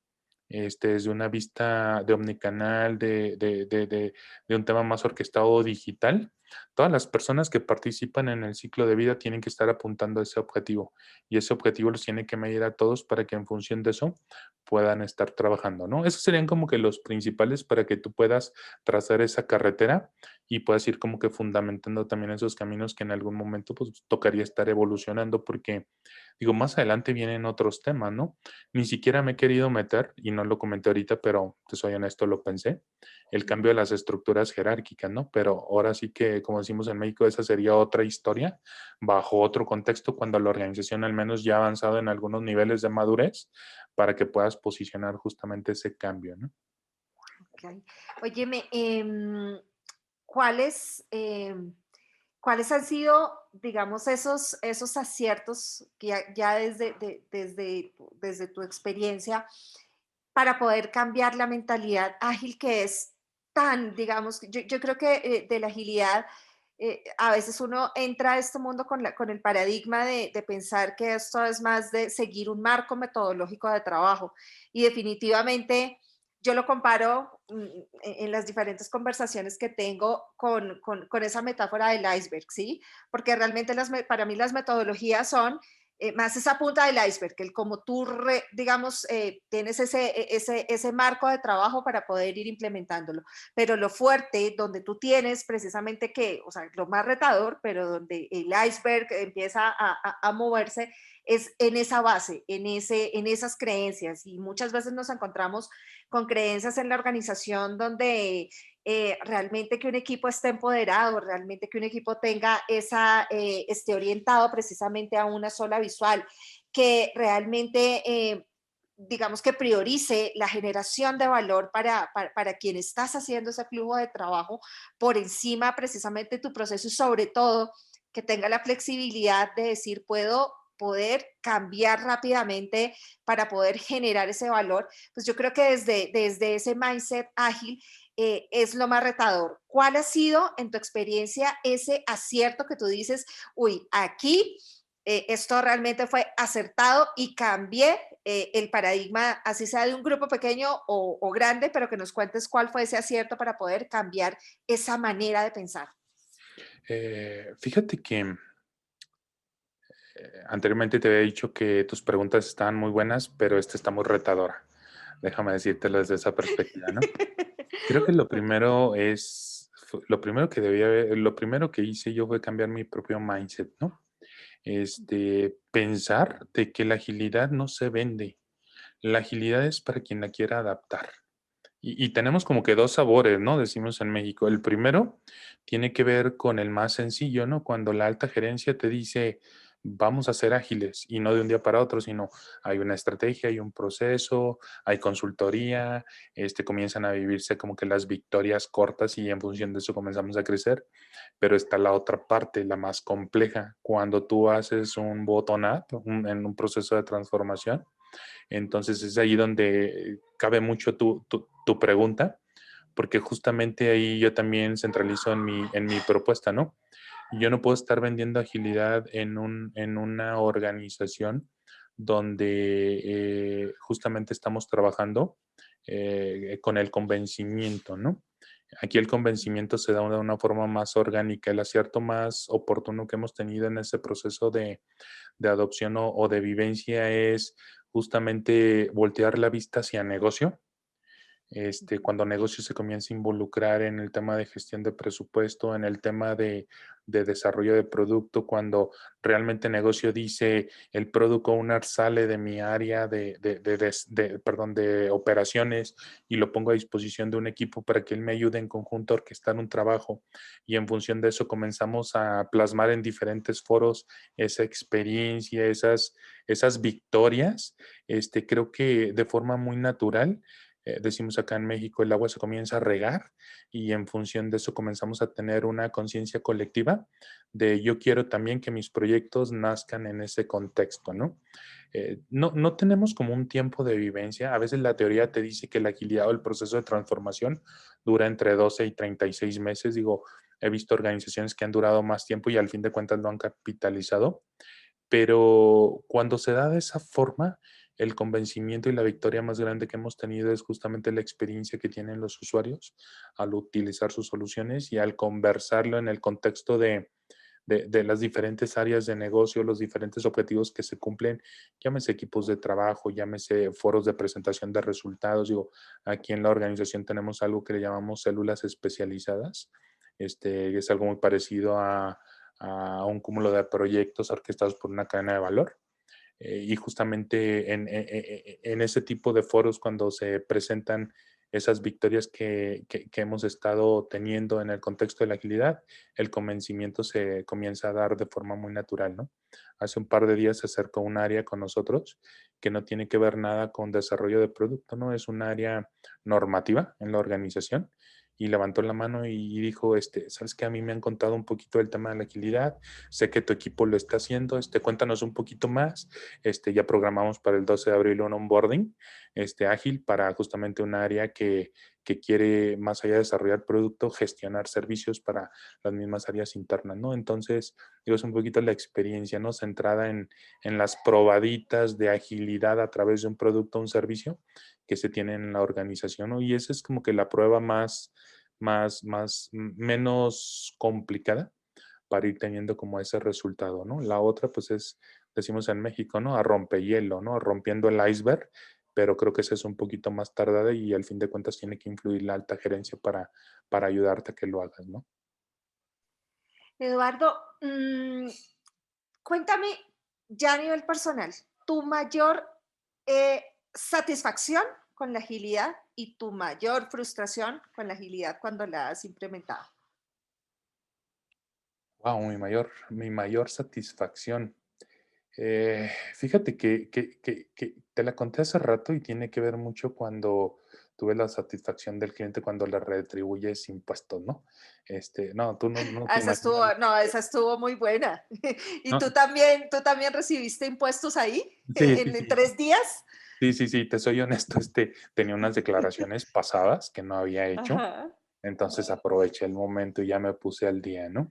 desde una vista de omnicanal, de un tema más orquestado digital, Todas las personas que participan en el ciclo de vida tienen que estar apuntando a ese objetivo y ese objetivo los tiene que medir a todos para que en función de eso puedan estar trabajando, ¿no? Esos serían como que los principales para que tú puedas trazar esa carretera y puedas ir como que fundamentando también esos caminos que en algún momento pues tocaría estar evolucionando porque digo, más adelante vienen otros temas, ¿no? Ni siquiera me he querido meter y no lo comenté ahorita, pero te soy honesto, lo pensé, el cambio de las estructuras jerárquicas, ¿no? Pero ahora sí que, como decimos en México, esa sería otra historia bajo otro contexto cuando la organización al menos ya ha avanzado en algunos niveles de madurez para que puedas posicionar justamente ese cambio, ¿no? Ok. Óyeme, ¿cuáles, cuáles han sido, digamos, esos aciertos que ya desde tu experiencia para poder cambiar la mentalidad ágil que es tan, digamos, yo creo que de la agilidad, a veces uno entra a este mundo con el paradigma de pensar que esto es más de seguir un marco metodológico de trabajo y definitivamente yo lo comparo en las diferentes conversaciones que tengo con esa metáfora del iceberg, ¿sí? Porque realmente para mí las metodologías son más esa punta del iceberg, el como tú, digamos, tienes ese marco de trabajo para poder ir implementándolo. Pero lo fuerte, donde tú tienes precisamente que, o sea, lo más retador, pero donde el iceberg empieza a moverse, es en esa base, en esas creencias. Y muchas veces nos encontramos con creencias en la organización donde realmente que un equipo esté empoderado, realmente que un equipo tenga esté orientado precisamente a una sola visual, que realmente, digamos que priorice la generación de valor para quien estás haciendo ese flujo de trabajo por encima precisamente de tu proceso y sobre todo que tenga la flexibilidad de decir, puedo poder cambiar rápidamente para poder generar ese valor, pues yo creo que desde ese mindset ágil es lo más retador. ¿Cuál ha sido, en tu experiencia, ese acierto que tú dices, uy, aquí esto realmente fue acertado y cambié el paradigma, así sea de un grupo pequeño o grande, pero que nos cuentes cuál fue ese acierto para poder cambiar esa manera de pensar? Fíjate que anteriormente te había dicho que tus preguntas estaban muy buenas, pero esta está muy retadora. Déjame decírtelo desde esa perspectiva, ¿no? Creo que lo primero lo primero que lo primero que hice yo fue cambiar mi propio mindset, ¿no? Pensar de que la agilidad no se vende. La agilidad es para quien la quiera adaptar. Y tenemos como que dos sabores, ¿no? Decimos en México. El primero tiene que ver con el más sencillo, ¿no? Cuando la alta gerencia te dice, vamos a ser ágiles y no de un día para otro, sino hay una estrategia, hay un proceso, hay consultoría, comienzan a vivirse como que las victorias cortas y en función de eso comenzamos a crecer. Pero está la otra parte, la más compleja, cuando tú haces un bottom-up en un proceso de transformación. Entonces es ahí donde cabe mucho tu pregunta, porque justamente ahí yo también centralizo en mi propuesta, ¿no? Yo no puedo estar vendiendo agilidad en una organización donde justamente estamos trabajando con el convencimiento, ¿no? Aquí el convencimiento se da de una forma más orgánica. El acierto más oportuno que hemos tenido en ese proceso de adopción o de vivencia es justamente voltear la vista hacia negocio. Cuando negocio se comienza a involucrar en el tema de gestión de presupuesto, en el tema de desarrollo de producto, cuando realmente negocio dice el product owner sale de mi área perdón, de operaciones y lo pongo a disposición de un equipo para que él me ayude en conjunto a orquestar un trabajo y en función de eso comenzamos a plasmar en diferentes foros esa experiencia, esas victorias, creo que de forma muy natural decimos acá en México, el agua se comienza a regar y en función de eso comenzamos a tener una conciencia colectiva de yo quiero también que mis proyectos nazcan en ese contexto, ¿no? No tenemos como un tiempo de vivencia. A veces la teoría te dice que la agilidad o el proceso de transformación dura entre 12 y 36 meses. Digo, he visto organizaciones que han durado más tiempo y al fin de cuentas lo han capitalizado, pero cuando se da de esa forma, el convencimiento y la victoria más grande que hemos tenido es justamente la experiencia que tienen los usuarios al utilizar sus soluciones y al conversarlo en el contexto de las diferentes áreas de negocio, los diferentes objetivos que se cumplen, llámese equipos de trabajo, llámese foros de presentación de resultados. Digo, aquí en la organización tenemos algo que le llamamos células especializadas. Es algo muy parecido a un cúmulo de proyectos orquestados por una cadena de valor. Y justamente en ese tipo de foros, cuando se presentan esas victorias que hemos estado teniendo en el contexto de la agilidad, el convencimiento se comienza a dar de forma muy natural, ¿no? Hace un par de días se acercó un área con nosotros que no tiene que ver nada con desarrollo de producto, ¿no? Es un área normativa en la organización y levantó la mano y dijo, sabes que a mí me han contado un poquito del tema de la agilidad, sé que tu equipo lo está haciendo, cuéntanos un poquito más. Ya programamos para el 12 de abril un onboarding ágil para justamente un área que quiere, más allá de desarrollar producto, gestionar servicios para las mismas áreas internas, ¿no? Entonces, digo, es un poquito la experiencia, ¿no? Centrada en las probaditas de agilidad a través de un producto o un servicio que se tiene en la organización, ¿no? Y esa es como que la prueba menos complicada para ir teniendo como ese resultado, ¿no? La otra, pues es, decimos en México, ¿no? A rompehielo, ¿no? Rompiendo el iceberg, pero creo que esa es un poquito más tardada y al fin de cuentas tiene que influir la alta gerencia para ayudarte a que lo hagas, ¿no? Eduardo, cuéntame ya a nivel personal, tu mayor satisfacción con la agilidad y tu mayor frustración con la agilidad cuando la has implementado. Wow, mi mayor satisfacción. Fíjate que te la conté hace rato y tiene que ver mucho cuando tuve la satisfacción del cliente cuando le retribuyes impuestos, ¿no? No, tú no te Esa imaginas. estuvo, no, esa estuvo muy buena. ¿Y No, tú también recibiste impuestos ahí sí, sí, en sí. 3 días? Sí, sí, sí, te soy honesto, tenía unas declaraciones pasadas que no había hecho, Ajá. entonces aproveché el momento y ya me puse al día, ¿no?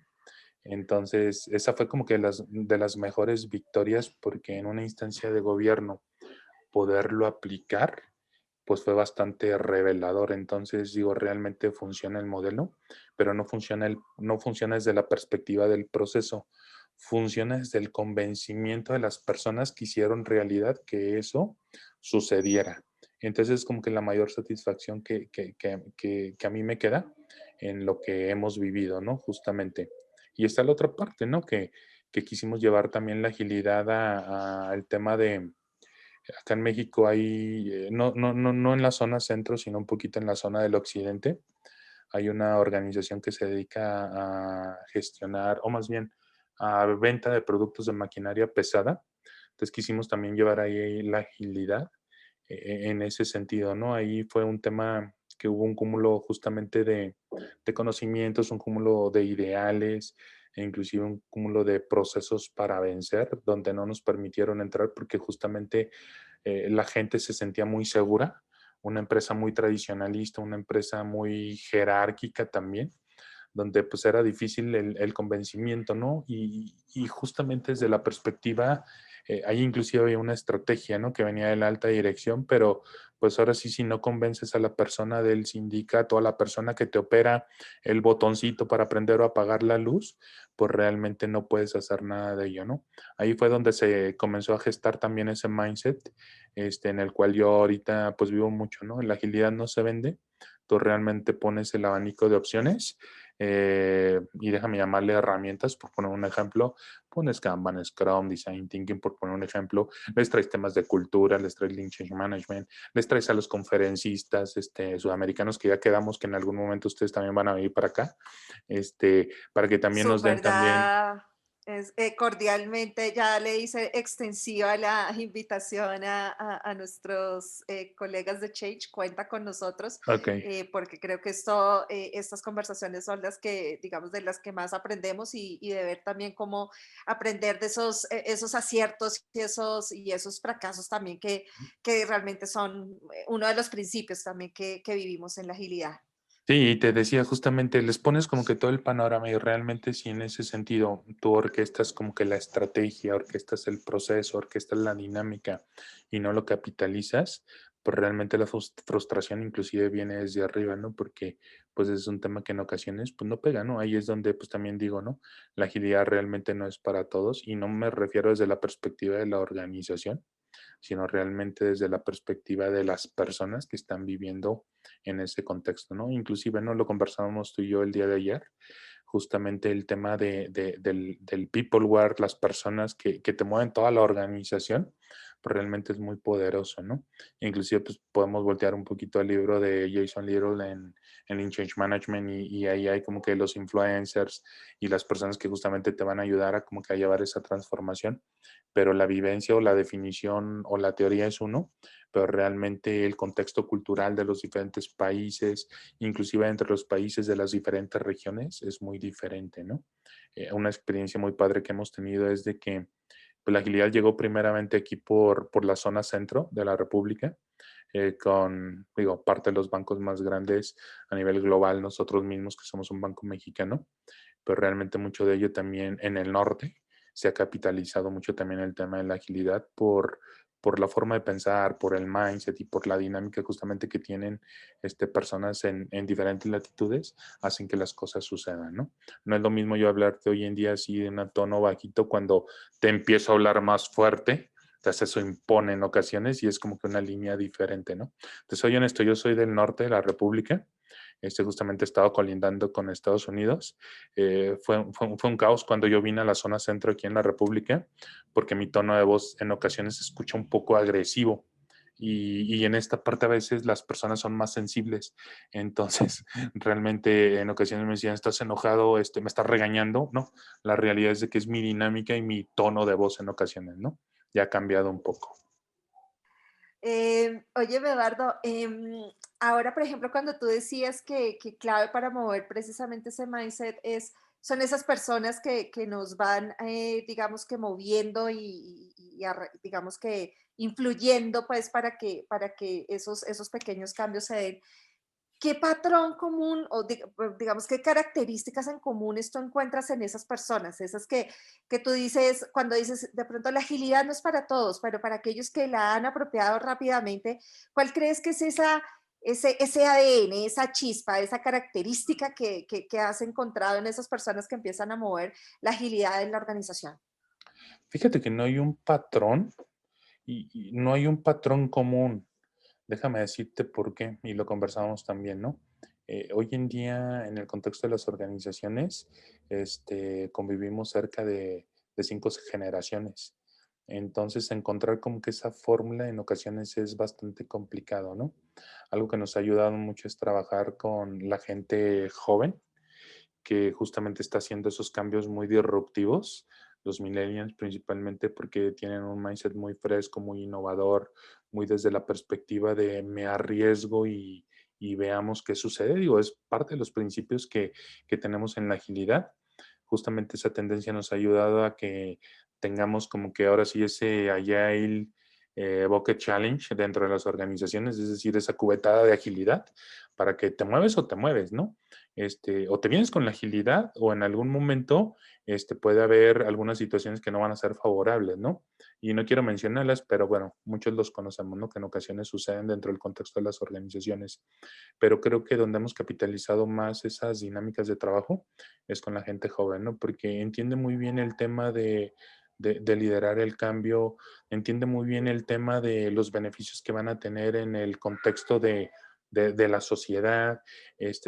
Entonces, esa fue como que de las mejores victorias porque en una instancia de gobierno poderlo aplicar, pues fue bastante revelador. Entonces, digo, realmente funciona el modelo, pero no funciona desde la perspectiva del proceso, funciona desde el convencimiento de las personas que hicieron realidad que eso sucediera. Entonces, es como que la mayor satisfacción que a mí me queda en lo que hemos vivido, ¿no? Justamente. Y está la otra parte, ¿no? Que quisimos llevar también la agilidad al tema de, acá en México hay, no en la zona centro, sino un poquito en la zona del occidente. Hay una organización que se dedica a gestionar, o más bien a venta de productos de maquinaria pesada. Entonces quisimos también llevar ahí la agilidad en ese sentido, ¿no? Ahí fue un tema que hubo un cúmulo justamente de conocimientos, un cúmulo de ideales, e inclusive un cúmulo de procesos para vencer, donde no nos permitieron entrar porque justamente la gente se sentía muy segura, una empresa muy tradicionalista, una empresa muy jerárquica también, donde pues era difícil el convencimiento, ¿no? Y justamente desde la perspectiva, ahí inclusive había una estrategia, ¿no? Que venía de la alta dirección, pero pues ahora sí, si no convences a la persona del sindicato, a la persona que te opera el botoncito para prender o apagar la luz, pues realmente no puedes hacer nada de ello, ¿no? Ahí fue donde se comenzó a gestar también ese mindset, en el cual yo ahorita pues vivo mucho, ¿no? La agilidad no se vende, tú realmente pones el abanico de opciones y déjame llamarle herramientas, por poner un ejemplo, pones Kanban, Scrum, Design Thinking, por poner un ejemplo, les traes temas de cultura, les traes Lean Change Management, les traes a los conferencistas sudamericanos que ya quedamos que en algún momento ustedes también van a venir para acá, para que también nos den Súper, también. ya cordialmente ya le hice extensiva la invitación a nuestros colegas de Change, cuenta con nosotros, Ok. porque creo que estas conversaciones son las que, digamos, de las que más aprendemos y de ver también cómo aprender de esos aciertos y esos fracasos también que realmente son uno de los principios también que vivimos en la agilidad. Sí, y te decía justamente, les pones como que todo el panorama y realmente si en ese sentido tú orquestas como que la estrategia, orquestas el proceso, orquestas la dinámica y no lo capitalizas, pues realmente la frustración inclusive viene desde arriba, ¿no? Porque pues es un tema que en ocasiones pues no pega, ¿no? Ahí es donde pues también digo, ¿no? La agilidad realmente no es para todos y no me refiero desde la perspectiva de la organización, sino realmente desde la perspectiva de las personas que están viviendo en ese contexto, ¿no? Inclusive, ¿no? Lo conversábamos tú y yo el día de ayer, justamente el tema del peopleware, las personas que te mueven toda la organización, pues realmente es muy poderoso, ¿no? Inclusive, pues podemos voltear un poquito al libro de Jason Little en Lean Change Management y ahí hay como que los influencers y las personas que justamente te van a ayudar a como que a llevar esa transformación, pero la vivencia o la definición o la teoría es uno, pero realmente el contexto cultural de los diferentes países, inclusive entre los países de las diferentes regiones, es muy diferente, ¿no? Una experiencia muy padre que hemos tenido es de que pues, la agilidad llegó primeramente aquí por la zona centro de la República, con, digo, parte de los bancos más grandes a nivel global, nosotros mismos que somos un banco mexicano, pero realmente mucho de ello también en el norte se ha capitalizado mucho también el tema de la agilidad por la forma de pensar, por el mindset y por la dinámica justamente que tienen personas en diferentes latitudes, hacen que las cosas sucedan, ¿no? No es lo mismo yo hablarte hoy en día así en un tono bajito cuando te empiezo a hablar más fuerte, entonces eso impone en ocasiones y es como que una línea diferente, ¿no? Te soy honesto, yo soy del norte de la República, justamente he estado colindando con Estados Unidos. Fue un caos cuando yo vine a la zona centro aquí en la República, porque mi tono de voz en ocasiones se escucha un poco agresivo. Y en esta parte a veces las personas son más sensibles. Entonces, realmente en ocasiones me decían, ¿estás enojado? ¿Me estás regañando? No, la realidad es de que es mi dinámica y mi tono de voz en ocasiones, ¿no? Ya ha cambiado un poco. Oye, Eduardo, ahora, por ejemplo, cuando tú decías que clave para mover precisamente ese mindset son esas personas que nos van, digamos que moviendo digamos que influyendo, pues, para que esos pequeños cambios se den. ¿Qué patrón común o digamos qué características en comunes tú encuentras en esas personas? Esas que tú dices, cuando dices, de pronto la agilidad no es para todos, pero para aquellos que la han apropiado rápidamente, ¿cuál crees que es ese ADN, esa chispa, esa característica que has encontrado en esas personas que empiezan a mover la agilidad en la organización? Fíjate que no hay un patrón y no hay un patrón común. Déjame decirte por qué, y lo conversamos también, ¿no? Hoy en día, en el contexto de las organizaciones, convivimos cerca de 5 generaciones. Entonces, encontrar como que esa fórmula en ocasiones es bastante complicado, ¿no? Algo que nos ha ayudado mucho es trabajar con la gente joven, que justamente está haciendo esos cambios muy disruptivos, los millennials principalmente porque tienen un mindset muy fresco, muy innovador, muy desde la perspectiva de me arriesgo y veamos qué sucede. Digo, es parte de los principios que tenemos en la agilidad. Justamente esa tendencia nos ha ayudado a que tengamos como que ahora sí ese Agile Bucket Challenge dentro de las organizaciones, es decir, esa cubetada de agilidad para que te mueves o te mueves, ¿no? O te vienes con la agilidad o en algún momento puede haber algunas situaciones que no van a ser favorables, ¿no? Y no quiero mencionarlas, pero bueno, muchos los conocemos, ¿no? Que en ocasiones suceden dentro del contexto de las organizaciones. Pero creo que donde hemos capitalizado más esas dinámicas de trabajo es con la gente joven, ¿no? Porque entiende muy bien el tema de liderar el cambio, entiende muy bien el tema de los beneficios que van a tener en el contexto de la sociedad,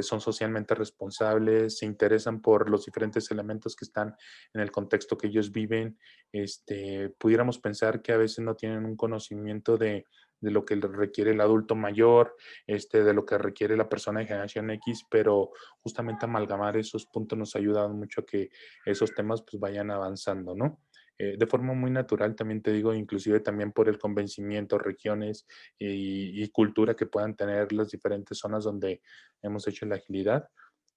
son socialmente responsables, se interesan por los diferentes elementos que están en el contexto que ellos viven. Pudiéramos pensar que a veces no tienen un conocimiento de lo que requiere el adulto mayor, de lo que requiere la persona de generación X, pero justamente amalgamar esos puntos nos ha ayudado mucho a que esos temas pues vayan avanzando, ¿no? De forma muy natural, también te digo, inclusive también por el convencimiento, regiones y cultura que puedan tener las diferentes zonas donde hemos hecho la agilidad.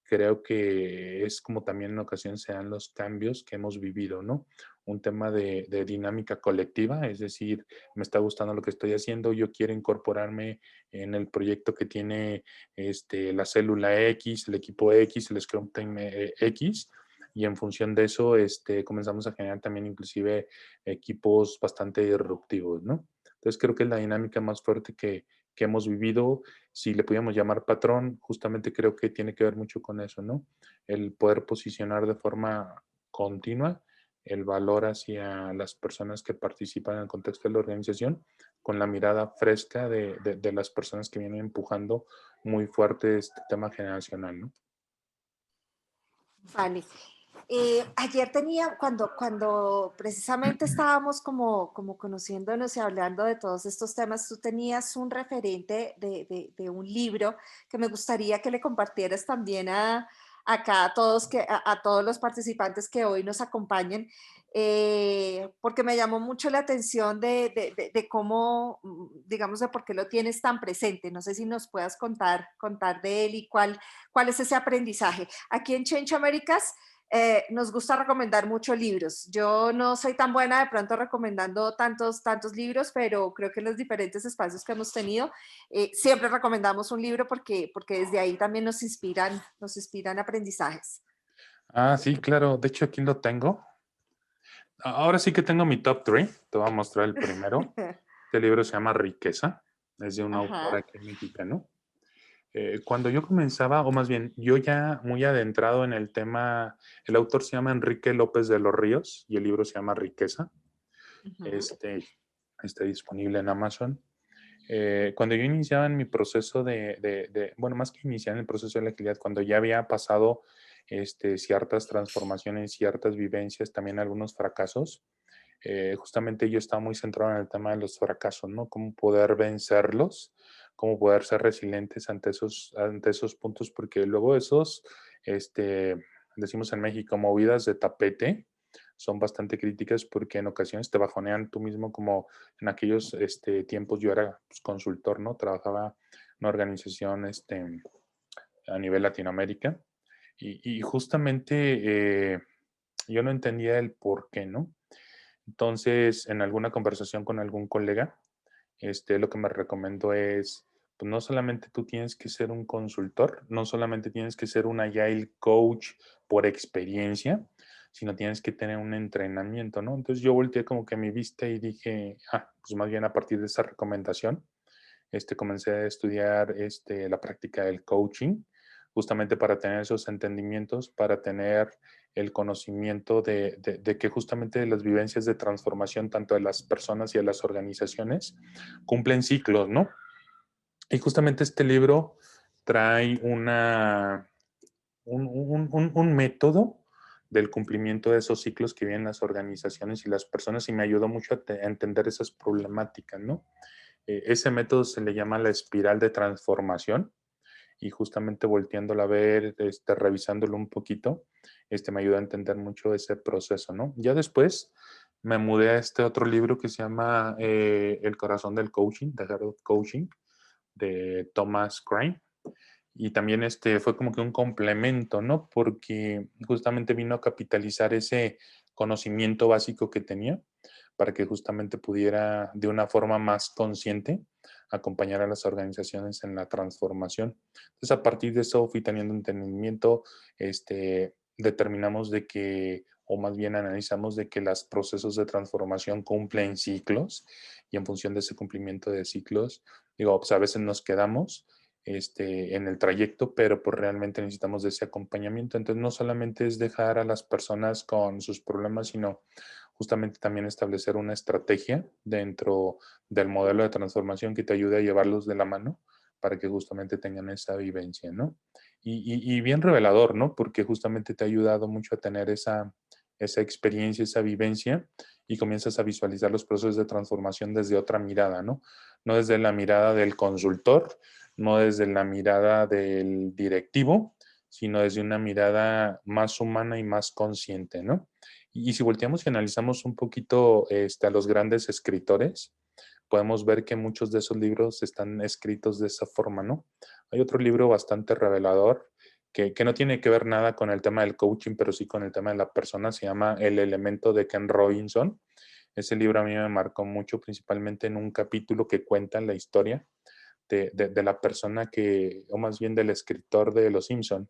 creo que es como también en ocasiones se dan los cambios que hemos vivido, ¿no? Un tema de dinámica colectiva, es decir, me está gustando lo que estoy haciendo, yo quiero incorporarme en el proyecto que tiene la célula X, el equipo X, el Scrum Team X, y en función de eso comenzamos a generar también inclusive equipos bastante disruptivos, ¿no? Entonces creo que es la dinámica más fuerte que hemos vivido. Si le pudiéramos llamar patrón, justamente creo que tiene que ver mucho con eso, ¿no? El poder posicionar de forma continua el valor hacia las personas que participan en el contexto de la organización, con la mirada fresca de las personas que vienen empujando muy fuerte este tema generacional, ¿no? Vale. Ayer tenía, cuando precisamente estábamos como conociéndonos y hablando de todos estos temas, tú tenías un referente de un libro que me gustaría que le compartieras también acá a todos, a todos los participantes que hoy nos acompañen, porque me llamó mucho la atención de cómo, digamos, de por qué lo tienes tan presente. No sé si nos puedas contar de él y cuál es ese aprendizaje. Aquí en Change Américas nos gusta recomendar muchos libros. Yo no soy tan buena de pronto recomendando tantos libros, pero creo que en los diferentes espacios que hemos tenido siempre recomendamos un libro porque desde ahí también nos inspiran aprendizajes. Ah, sí, claro. De hecho, aquí lo tengo. Ahora sí que tengo mi top 3. Te voy a mostrar el primero. Este libro se llama Riqueza. Es de un autor Ajá. aquí mexicano. Cuando yo comenzaba, o más bien, yo ya muy adentrado en el tema, el autor se llama Enrique López de los Ríos y el libro se llama Riqueza. Ujú. Este está disponible en Amazon. Cuando yo iniciaba en mi proceso bueno, más que iniciar en el proceso de la agilidad, cuando ya había pasado ciertas transformaciones, ciertas vivencias, también algunos fracasos, justamente yo estaba muy centrado en el tema de los fracasos, ¿no? Cómo poder vencerlos, cómo poder ser resilientes ante esos puntos, porque luego esos, decimos en México, movidas de tapete, son bastante críticas porque en ocasiones te bajonean tú mismo, como en aquellos tiempos yo era pues, consultor, ¿no? Trabajaba en una organización a nivel Latinoamérica y justamente yo no entendía el por qué, ¿no? Entonces, en alguna conversación con algún colega, lo que me recomendó es, pues no solamente tú tienes que ser un consultor, no solamente tienes que ser un agile coach por experiencia, sino tienes que tener un entrenamiento, ¿no? Entonces yo volteé como que mi vista y dije, pues más bien a partir de esa recomendación, comencé a estudiar la práctica del coaching, justamente para tener esos entendimientos, para tener el conocimiento de que justamente las vivencias de transformación, tanto de las personas y de las organizaciones, cumplen ciclos, ¿no? Y justamente este libro trae un método del cumplimiento de esos ciclos que viven las organizaciones y las personas y me ayudó mucho a entender esas problemáticas, ¿no? Ese método se le llama la espiral de transformación y justamente volteándola a ver, revisándolo un poquito, me ayuda a entender mucho ese proceso, ¿no? Ya después me mudé a este otro libro que se llama El corazón del coaching, The Heart of Coaching, de Thomas Crane. Y también fue como que un complemento, ¿no? Porque justamente vino a capitalizar ese conocimiento básico que tenía para que justamente pudiera de una forma más consciente acompañar a las organizaciones en la transformación. Entonces, a partir de eso fui teniendo entendimiento, determinamos de que, o más bien analizamos de que los procesos de transformación cumplen ciclos y en función de ese cumplimiento de ciclos, digo, pues a veces nos quedamos en el trayecto, pero pues realmente necesitamos de ese acompañamiento. Entonces, no solamente es dejar a las personas con sus problemas, sino justamente también establecer una estrategia dentro del modelo de transformación que te ayude a llevarlos de la mano para que justamente tengan esa vivencia, ¿no? Y bien revelador, ¿no? Porque justamente te ha ayudado mucho a tener esa experiencia, esa vivencia y comienzas a visualizar los procesos de transformación desde otra mirada, ¿no? No desde la mirada del consultor, no desde la mirada del directivo, sino desde una mirada más humana y más consciente, ¿no? Y si volteamos y analizamos un poquito a los grandes escritores, podemos ver que muchos de esos libros están escritos de esa forma, ¿no? Hay otro libro bastante revelador que no tiene que ver nada con el tema del coaching, pero sí con el tema de la persona. Se llama El elemento de Ken Robinson. Ese libro a mí me marcó mucho, principalmente en un capítulo que cuenta la historia de la persona que, o más bien del escritor de Los Simpson,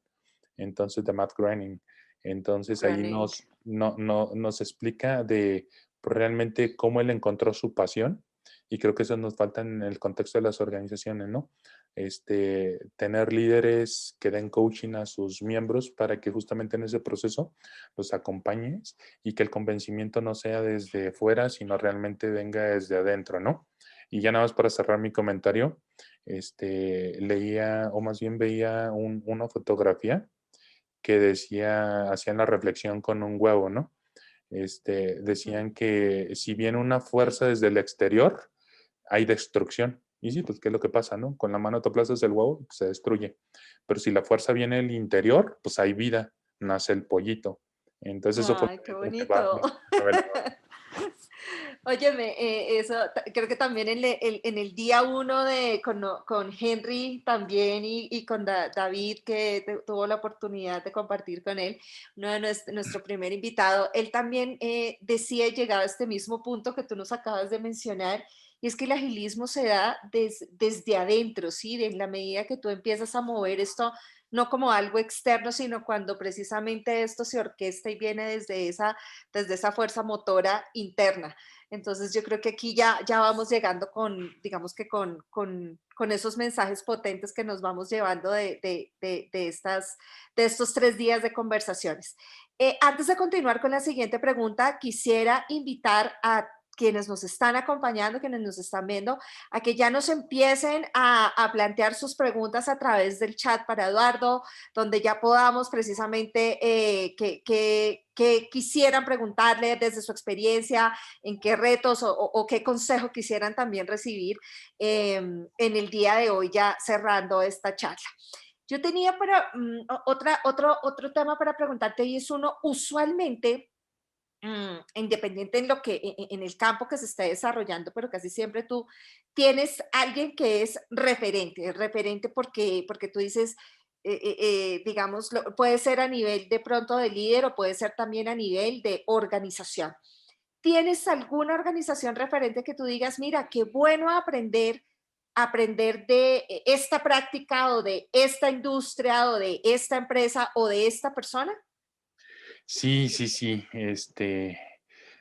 entonces de Matt Groening. Entonces ahí Running. nos explica de realmente cómo él encontró su pasión, y creo que eso nos falta en el contexto de las organizaciones, ¿no? Tener líderes que den coaching a sus miembros para que justamente en ese proceso los acompañes y que el convencimiento no sea desde fuera, sino realmente venga desde adentro, ¿no? Y ya nada más para cerrar mi comentario, leía, o más bien veía una fotografía que decía, hacían la reflexión con un huevo, ¿no? Decían que si viene una fuerza desde el exterior, hay destrucción. Y sí, pues, ¿qué es lo que pasa, no? Con la mano te aplastas el huevo, se destruye. Pero si la fuerza viene del interior, pues hay vida, nace el pollito. Entonces eso fue Ay, qué lo que bonito. me revelaba. Óyeme, eso creo que también en el día uno con Henry también y con David, que tuvo la oportunidad de compartir con él, uno de nuestro primer invitado, él también decía, llegado a este mismo punto que tú nos acabas de mencionar, y es que el agilismo se da desde adentro, ¿sí? En la medida que tú empiezas a mover esto, no como algo externo, sino cuando precisamente esto se orquesta y viene desde esa fuerza motora interna. Entonces yo creo que aquí ya vamos llegando con, digamos que con esos mensajes potentes que nos vamos llevando de estos 3 días de conversaciones. Antes de continuar con la siguiente pregunta, quisiera invitar a quienes nos están acompañando, quienes nos están viendo, a que ya nos empiecen a plantear sus preguntas a través del chat para Eduardo, donde ya podamos precisamente que quisieran preguntarle desde su experiencia, en qué retos o qué consejo quisieran también recibir en el día de hoy, ya cerrando esta charla. Yo tenía otro tema para preguntarte y es uno, usualmente, independiente en lo que en el campo que se esté desarrollando, pero casi siempre tú tienes alguien que es referente porque tú dices, digamos, puede ser a nivel de pronto de líder o puede ser también a nivel de organización. ¿Tienes alguna organización referente que tú digas, mira, qué bueno aprender de esta práctica o de esta industria o de esta empresa o de esta persona? Sí, sí, sí.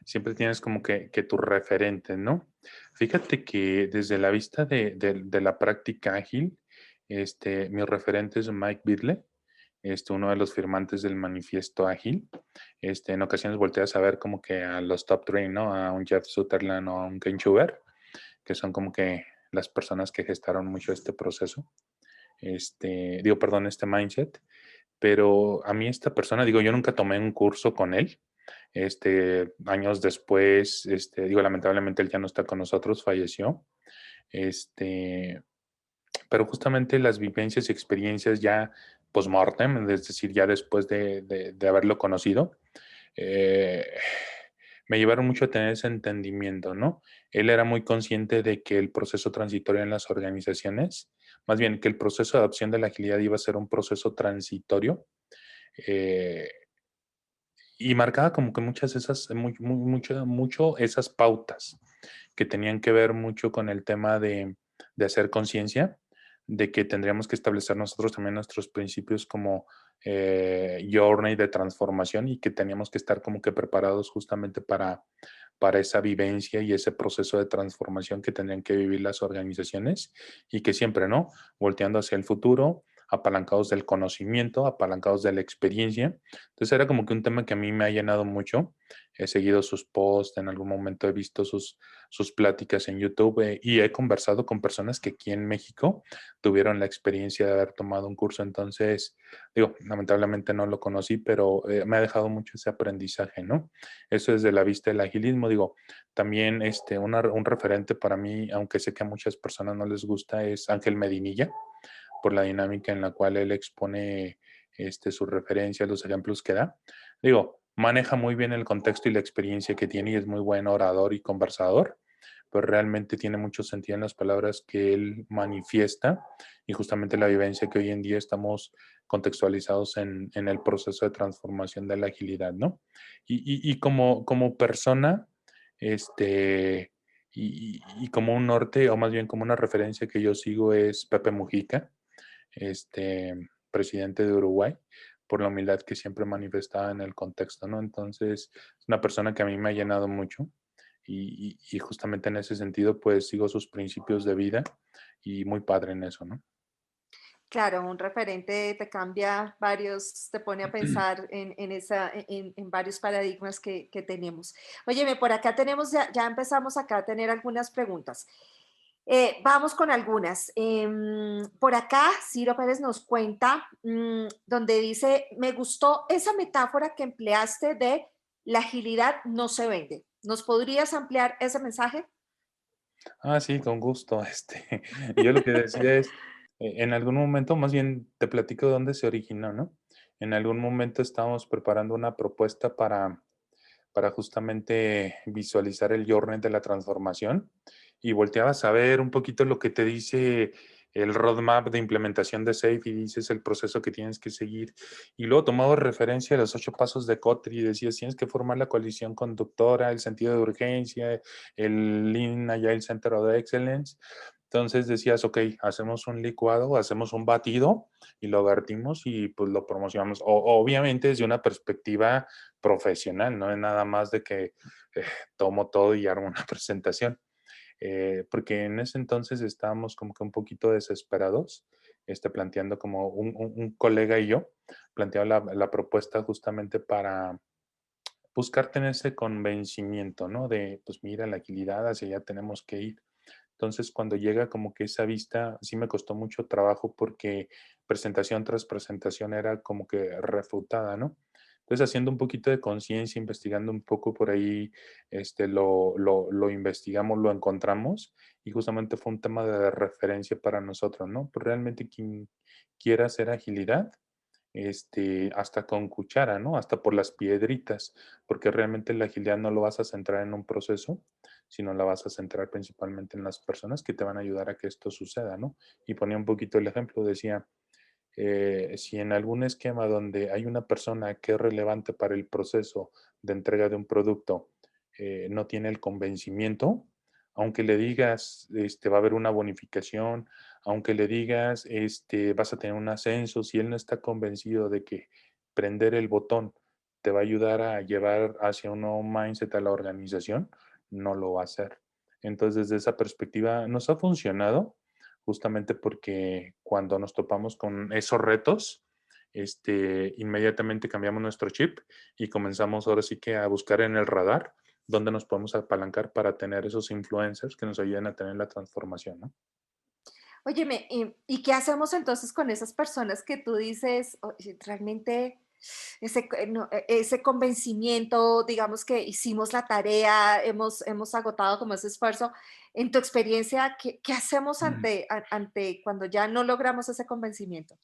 Siempre tienes como que tus referentes, ¿no? Fíjate que desde la vista de la práctica ágil, mi referente es Mike Bidle, uno de los firmantes del manifiesto ágil. En ocasiones volteas a ver como que a los top train, ¿no? A un Jeff Sutherland o a un Ken Schubert, que son como que las personas que gestaron mucho este proceso. Perdón, este mindset. Pero a mí esta persona, yo nunca tomé un curso con él. Años después, lamentablemente él ya no está con nosotros, falleció. Pero justamente las vivencias y experiencias ya post-mortem, es decir, ya después de haberlo conocido, eh, me llevaron mucho a tener ese entendimiento, ¿no? Él era muy consciente de que el proceso transitorio en las organizaciones, más bien que el proceso de adopción de la agilidad iba a ser un proceso transitorio, eh, y marcaba como que muchas de esas, mucho esas pautas que tenían que ver mucho con el tema de hacer conciencia, de que tendríamos que establecer nosotros también nuestros principios como journey de transformación, y que teníamos que estar como que preparados justamente para esa vivencia y ese proceso de transformación que tendrían que vivir las organizaciones, y que siempre, ¿no? Volteando hacia el futuro, apalancados del conocimiento, apalancados de la experiencia. Entonces era como que un tema que a mí me ha llenado mucho. He seguido sus posts, en algún momento he visto sus pláticas en YouTube, y he conversado con personas que aquí en México tuvieron la experiencia de haber tomado un curso. Entonces, lamentablemente no lo conocí, pero me ha dejado mucho ese aprendizaje, ¿no? Eso desde la vista del agilismo. También un referente para mí, aunque sé que a muchas personas no les gusta, es Ángel Medinilla, por la dinámica en la cual él expone sus referencias, los ejemplos que da. Maneja muy bien el contexto y la experiencia que tiene, y es muy buen orador y conversador, pero realmente tiene mucho sentido en las palabras que él manifiesta y justamente la vivencia que hoy en día estamos contextualizados en el proceso de transformación de la agilidad, ¿no? Y como persona, y como un norte, o más bien como una referencia que yo sigo es Pepe Mujica, presidente de Uruguay, por la humildad que siempre manifestaba en el contexto, ¿no? Entonces, es una persona que a mí me ha llenado mucho y justamente en ese sentido, pues sigo sus principios de vida y muy padre en eso, ¿no? Claro, un referente te cambia varios, te pone a pensar en varios paradigmas que tenemos. Óyeme, por acá tenemos, ya empezamos acá a tener algunas preguntas. Vamos con algunas. Por acá, Ciro Pérez nos cuenta, donde dice, me gustó esa metáfora que empleaste de la agilidad no se vende. ¿Nos podrías ampliar ese mensaje? Ah, sí, con gusto. Yo lo que decía es, en algún momento, más bien te platico de dónde se originó, ¿no? En algún momento estábamos preparando una propuesta para justamente visualizar el journey de la transformación y volteabas a ver un poquito lo que te dice el roadmap de implementación de SAFe y dices el proceso que tienes que seguir. Y luego tomabas referencia a los 8 pasos de Kotler y decías, tienes que formar la coalición conductora, el sentido de urgencia, el Lean Agile Center of Excellence. Entonces decías, ok, hacemos un licuado, hacemos un batido y lo vertimos y pues lo promocionamos. Obviamente desde una perspectiva profesional, no es nada más de que tomo todo y armo una presentación. Porque en ese entonces estábamos como que un poquito desesperados, planteando como un colega y yo, planteaba la propuesta justamente para buscar tener ese convencimiento, ¿no? De, pues mira, la agilidad, hacia allá tenemos que ir. Entonces, cuando llega como que esa vista, sí me costó mucho trabajo porque presentación tras presentación era como que refutada, ¿no? Entonces, haciendo un poquito de conciencia, investigando un poco por ahí, lo investigamos, lo encontramos y justamente fue un tema de referencia para nosotros, ¿no? Pues realmente quien quiera hacer agilidad, hasta con cuchara, ¿no? Hasta por las piedritas, porque realmente la agilidad no lo vas a centrar en un proceso, sino la vas a centrar principalmente en las personas que te van a ayudar a que esto suceda, ¿no? Y ponía un poquito el ejemplo, decía, si en algún esquema donde hay una persona que es relevante para el proceso de entrega de un producto, no tiene el convencimiento, aunque le digas, va a haber una bonificación, aunque le digas, vas a tener un ascenso, si él no está convencido de que prender el botón te va a ayudar a llevar hacia un nuevo mindset a la organización, no lo va a hacer. Entonces, desde esa perspectiva, nos ha funcionado justamente porque cuando nos topamos con esos retos, inmediatamente cambiamos nuestro chip y comenzamos ahora sí que a buscar en el radar dónde nos podemos apalancar para tener esos influencers que nos ayuden a tener la transformación, ¿no? Óyeme, ¿y qué hacemos entonces con esas personas que tú dices, "Oye, realmente ese convencimiento, digamos que hicimos la tarea, hemos agotado como ese esfuerzo"? En tu experiencia, ¿qué hacemos ante cuando ya no logramos ese convencimiento?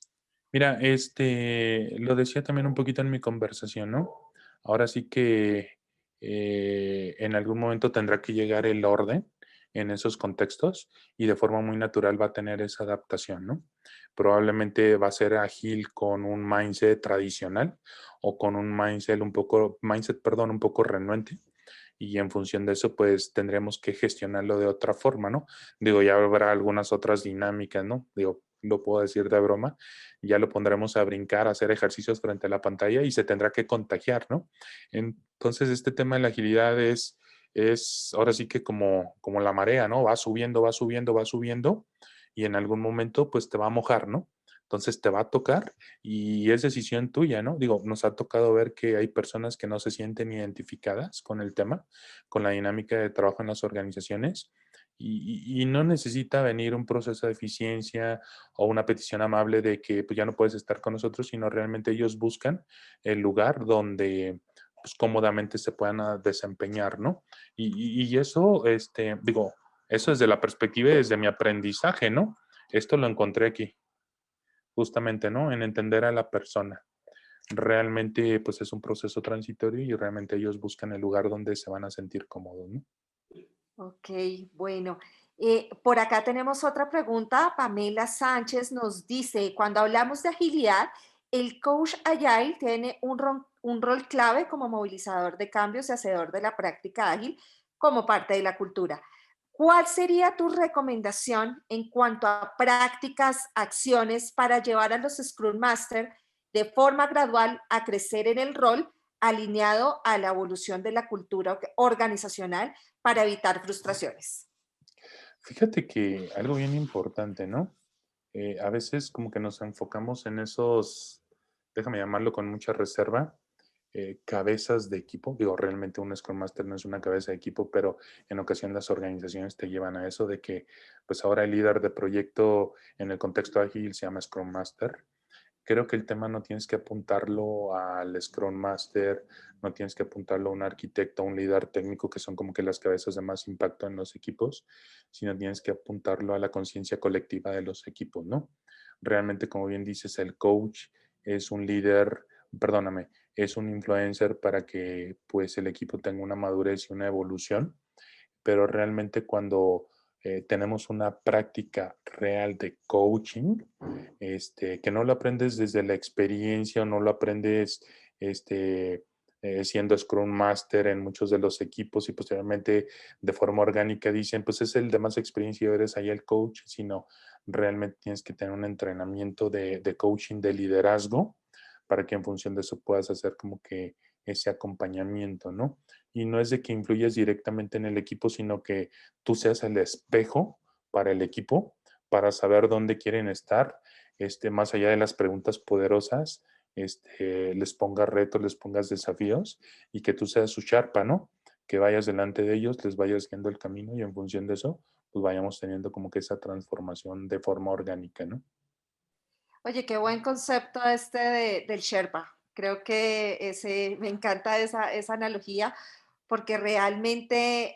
Mira, lo decía también un poquito en mi conversación, ¿no? Ahora sí que en algún momento tendrá que llegar el orden en esos contextos y de forma muy natural va a tener esa adaptación, ¿no? Probablemente va a ser ágil con un mindset tradicional o con un mindset, un poco renuente. Y en función de eso, pues tendremos que gestionarlo de otra forma, ¿no? Digo, ya habrá algunas otras dinámicas, ¿no? Digo, lo puedo decir de broma, ya lo pondremos a brincar, a hacer ejercicios frente a la pantalla y se tendrá que contagiar, ¿no? Entonces, este tema de la agilidad es ahora sí que como la marea, ¿no? Va subiendo, va subiendo, va subiendo y en algún momento pues te va a mojar, ¿no? Entonces te va a tocar y es decisión tuya, ¿no? Digo, nos ha tocado ver que hay personas que no se sienten identificadas con el tema, con la dinámica de trabajo en las organizaciones y no necesita venir un proceso de eficiencia o una petición amable de que pues, ya no puedes estar con nosotros, sino realmente ellos buscan el lugar donde pues, cómodamente se puedan desempeñar, ¿no? Y eso, digo, eso desde la perspectiva y desde mi aprendizaje, ¿no? Esto lo encontré aquí, justamente, ¿no? En entender a la persona. Realmente, pues es un proceso transitorio y realmente ellos buscan el lugar donde se van a sentir cómodos, ¿no? Ok, bueno. Por acá tenemos otra pregunta. Pamela Sánchez nos dice, cuando hablamos de agilidad, el coach Agile tiene un rol clave como movilizador de cambios y hacedor de la práctica ágil como parte de la cultura. ¿Cuál sería tu recomendación en cuanto a prácticas, acciones para llevar a los Scrum Master de forma gradual a crecer en el rol alineado a la evolución de la cultura organizacional para evitar frustraciones? Fíjate que algo bien importante, ¿no? A veces como que nos enfocamos en esos, déjame llamarlo con mucha reserva, cabezas de equipo. Digo, realmente un Scrum Master no es una cabeza de equipo, pero en ocasión las organizaciones te llevan a eso de que, pues ahora el líder de proyecto en el contexto ágil se llama Scrum Master. Creo que el tema no tienes que apuntarlo al Scrum Master, no tienes que apuntarlo a un arquitecto, a un líder técnico, que son como que las cabezas de más impacto en los equipos, sino tienes que apuntarlo a la conciencia colectiva de los equipos, ¿no? Realmente, como bien dices, el coach es un líder, perdóname, es un influencer para que pues el equipo tenga una madurez y una evolución, pero realmente cuando tenemos una práctica real de coaching, que no lo aprendes desde la experiencia o no lo aprendes siendo Scrum Master en muchos de los equipos y posteriormente de forma orgánica dicen, pues es el de más experiencia y eres ahí el coach, sino realmente tienes que tener un entrenamiento de coaching, de liderazgo, para que en función de eso puedas hacer como que ese acompañamiento, ¿no? Y no es de que influyas directamente en el equipo, sino que tú seas el espejo para el equipo, para saber dónde quieren estar, más allá de las preguntas poderosas, les pongas retos, les pongas desafíos y que tú seas su charpa, ¿no? Que vayas delante de ellos, les vayas guiando el camino y en función de eso, pues vayamos teniendo como que esa transformación de forma orgánica, ¿no? Oye, qué buen concepto este del Sherpa. Creo que me encanta esa analogía porque realmente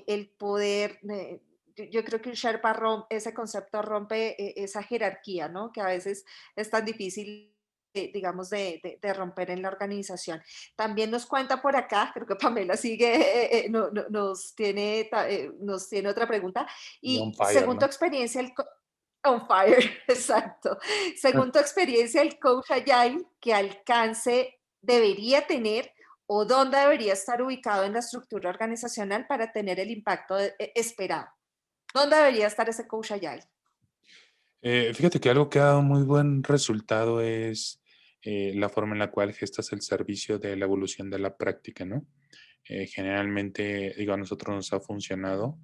el poder, yo creo que un Sherpa ese concepto rompe esa jerarquía, ¿no? Que a veces es tan difícil, digamos, de romper en la organización. También nos cuenta por acá, creo que Pamela sigue, nos tiene otra pregunta. Y on Y fire, según tu ¿no? experiencia, on fire, exacto. Según tu experiencia, el coach Agile, ¿qué alcance debería tener o dónde debería estar ubicado en la estructura organizacional para tener el impacto esperado? ¿Dónde debería estar ese coach Agile? Fíjate que algo que ha dado muy buen resultado es la forma en la cual gestas el servicio de la evolución de la práctica, ¿no? Generalmente, digo, a nosotros nos ha funcionado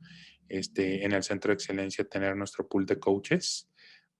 en el centro de excelencia tener nuestro pool de coaches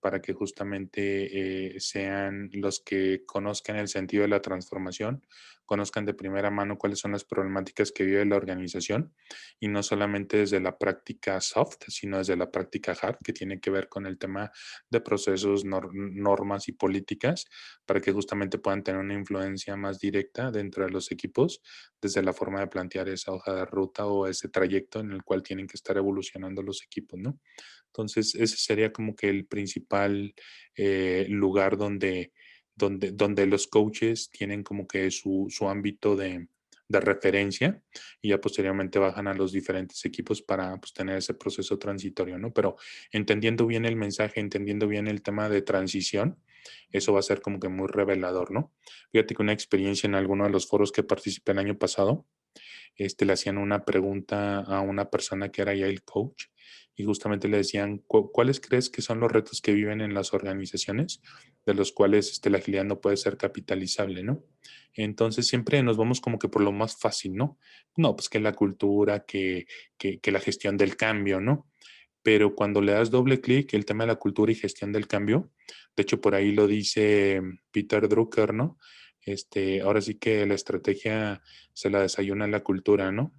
para que justamente sean los que conozcan el sentido de la transformación, conozcan de primera mano cuáles son las problemáticas que vive la organización y no solamente desde la práctica soft, sino desde la práctica hard, que tiene que ver con el tema de procesos, normas y políticas, para que justamente puedan tener una influencia más directa dentro de los equipos desde la forma de plantear esa hoja de ruta o ese trayecto en el cual tienen que estar evolucionando los equipos, ¿no? Entonces, ese sería como que el principal lugar donde los coaches tienen como que su ámbito de referencia y ya posteriormente bajan a los diferentes equipos para pues, tener ese proceso transitorio, ¿no? Pero entendiendo bien el mensaje, entendiendo bien el tema de transición, eso va a ser como que muy revelador, ¿no? Fíjate que una experiencia en alguno de los foros que participé el año pasado, le hacían una pregunta a una persona que era ya el coach y justamente le decían, ¿cuáles crees que son los retos que viven en las organizaciones de los cuales la agilidad no puede ser capitalizable, ¿no? Entonces siempre nos vamos como que por lo más fácil, ¿no? No, pues que la cultura, que la gestión del cambio, ¿no? Pero cuando le das doble clic, el tema de la cultura y gestión del cambio, de hecho por ahí lo dice Peter Drucker, ¿no? Ahora sí que la estrategia se la desayuna la cultura, ¿no?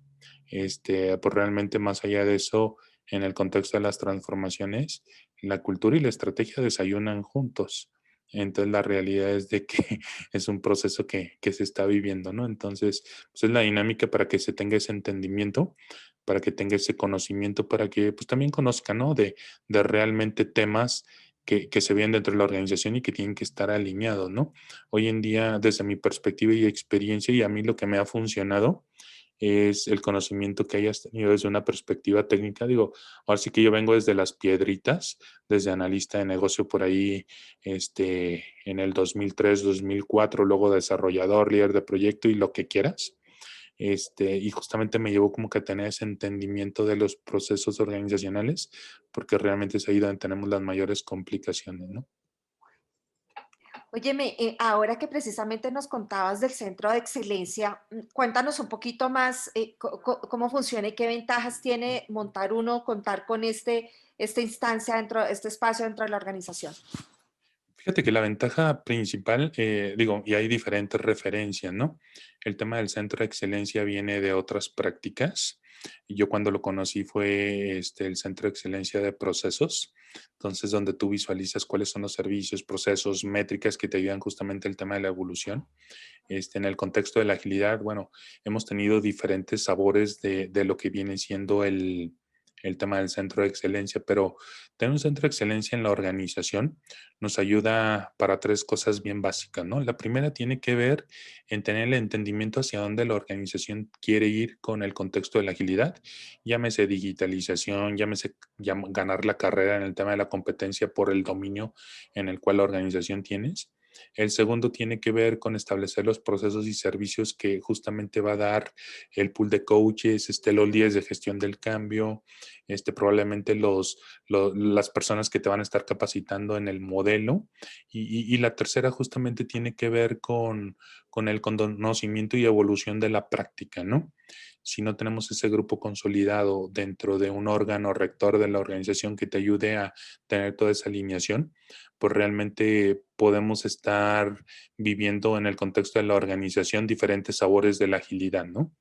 Pues realmente más allá de eso, en el contexto de las transformaciones, la cultura y la estrategia desayunan juntos. Entonces la realidad es de que es un proceso que se está viviendo, ¿no? Entonces, pues es la dinámica para que se tenga ese entendimiento, para que tenga ese conocimiento, para que pues también conozca, ¿no? De realmente temas que se ven dentro de la organización y que tienen que estar alineados, ¿no? Hoy en día, desde mi perspectiva y experiencia, y a mí lo que me ha funcionado es el conocimiento que hayas tenido desde una perspectiva técnica. Digo, ahora sí que yo vengo desde las piedritas, desde analista de negocio por ahí, en el 2003, 2004, luego desarrollador, líder de proyecto y lo que quieras. Y justamente me llevó como que a tener ese entendimiento de los procesos organizacionales, porque realmente es ahí donde tenemos las mayores complicaciones, ¿no? Óyeme, ahora que precisamente nos contabas del centro de excelencia, cuéntanos un poquito más cómo funciona y qué ventajas tiene montar uno, contar con esta instancia dentro, este espacio dentro de la organización. Fíjate que la ventaja principal, digo, y hay diferentes referencias, ¿no? El tema del centro de excelencia viene de otras prácticas. Y yo cuando lo conocí fue el centro de excelencia de procesos. Entonces, donde tú visualizas cuáles son los servicios, procesos, métricas que te ayudan justamente al tema de la evolución. En el contexto de la agilidad, bueno, hemos tenido diferentes sabores de lo que viene siendo el tema del centro de excelencia, pero tener un centro de excelencia en la organización nos ayuda para tres cosas bien básicas, ¿no? La primera tiene que ver en tener el entendimiento hacia dónde la organización quiere ir con el contexto de la agilidad, llámese digitalización, llámese ganar la carrera en el tema de la competencia por el dominio en el cual la organización tienes. El segundo tiene que ver con establecer los procesos y servicios que justamente va a dar el pool de coaches, los líderes de gestión del cambio, probablemente las personas que te van a estar capacitando en el modelo. Y la tercera justamente tiene que ver con el conocimiento y evolución de la práctica, ¿no? Si no tenemos ese grupo consolidado dentro de un órgano rector de la organización que te ayude a tener toda esa alineación, pues realmente podemos estar viviendo en el contexto de la organización diferentes sabores de la agilidad, ¿no?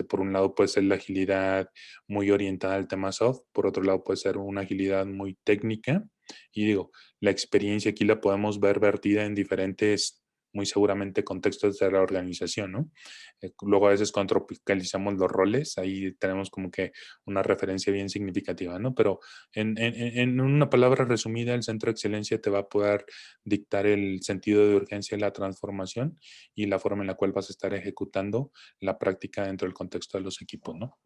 Por un lado puede ser la agilidad muy orientada al tema soft, por otro lado puede ser una agilidad muy técnica. Y digo, la experiencia aquí la podemos ver vertida en diferentes, muy seguramente, contextos de la organización, ¿no? Luego a veces cuando tropicalizamos los roles, ahí tenemos como que una referencia bien significativa, ¿no? Pero en una palabra resumida, el centro de excelencia te va a poder dictar el sentido de urgencia de la transformación y la forma en la cual vas a estar ejecutando la práctica dentro del contexto de los equipos, ¿no?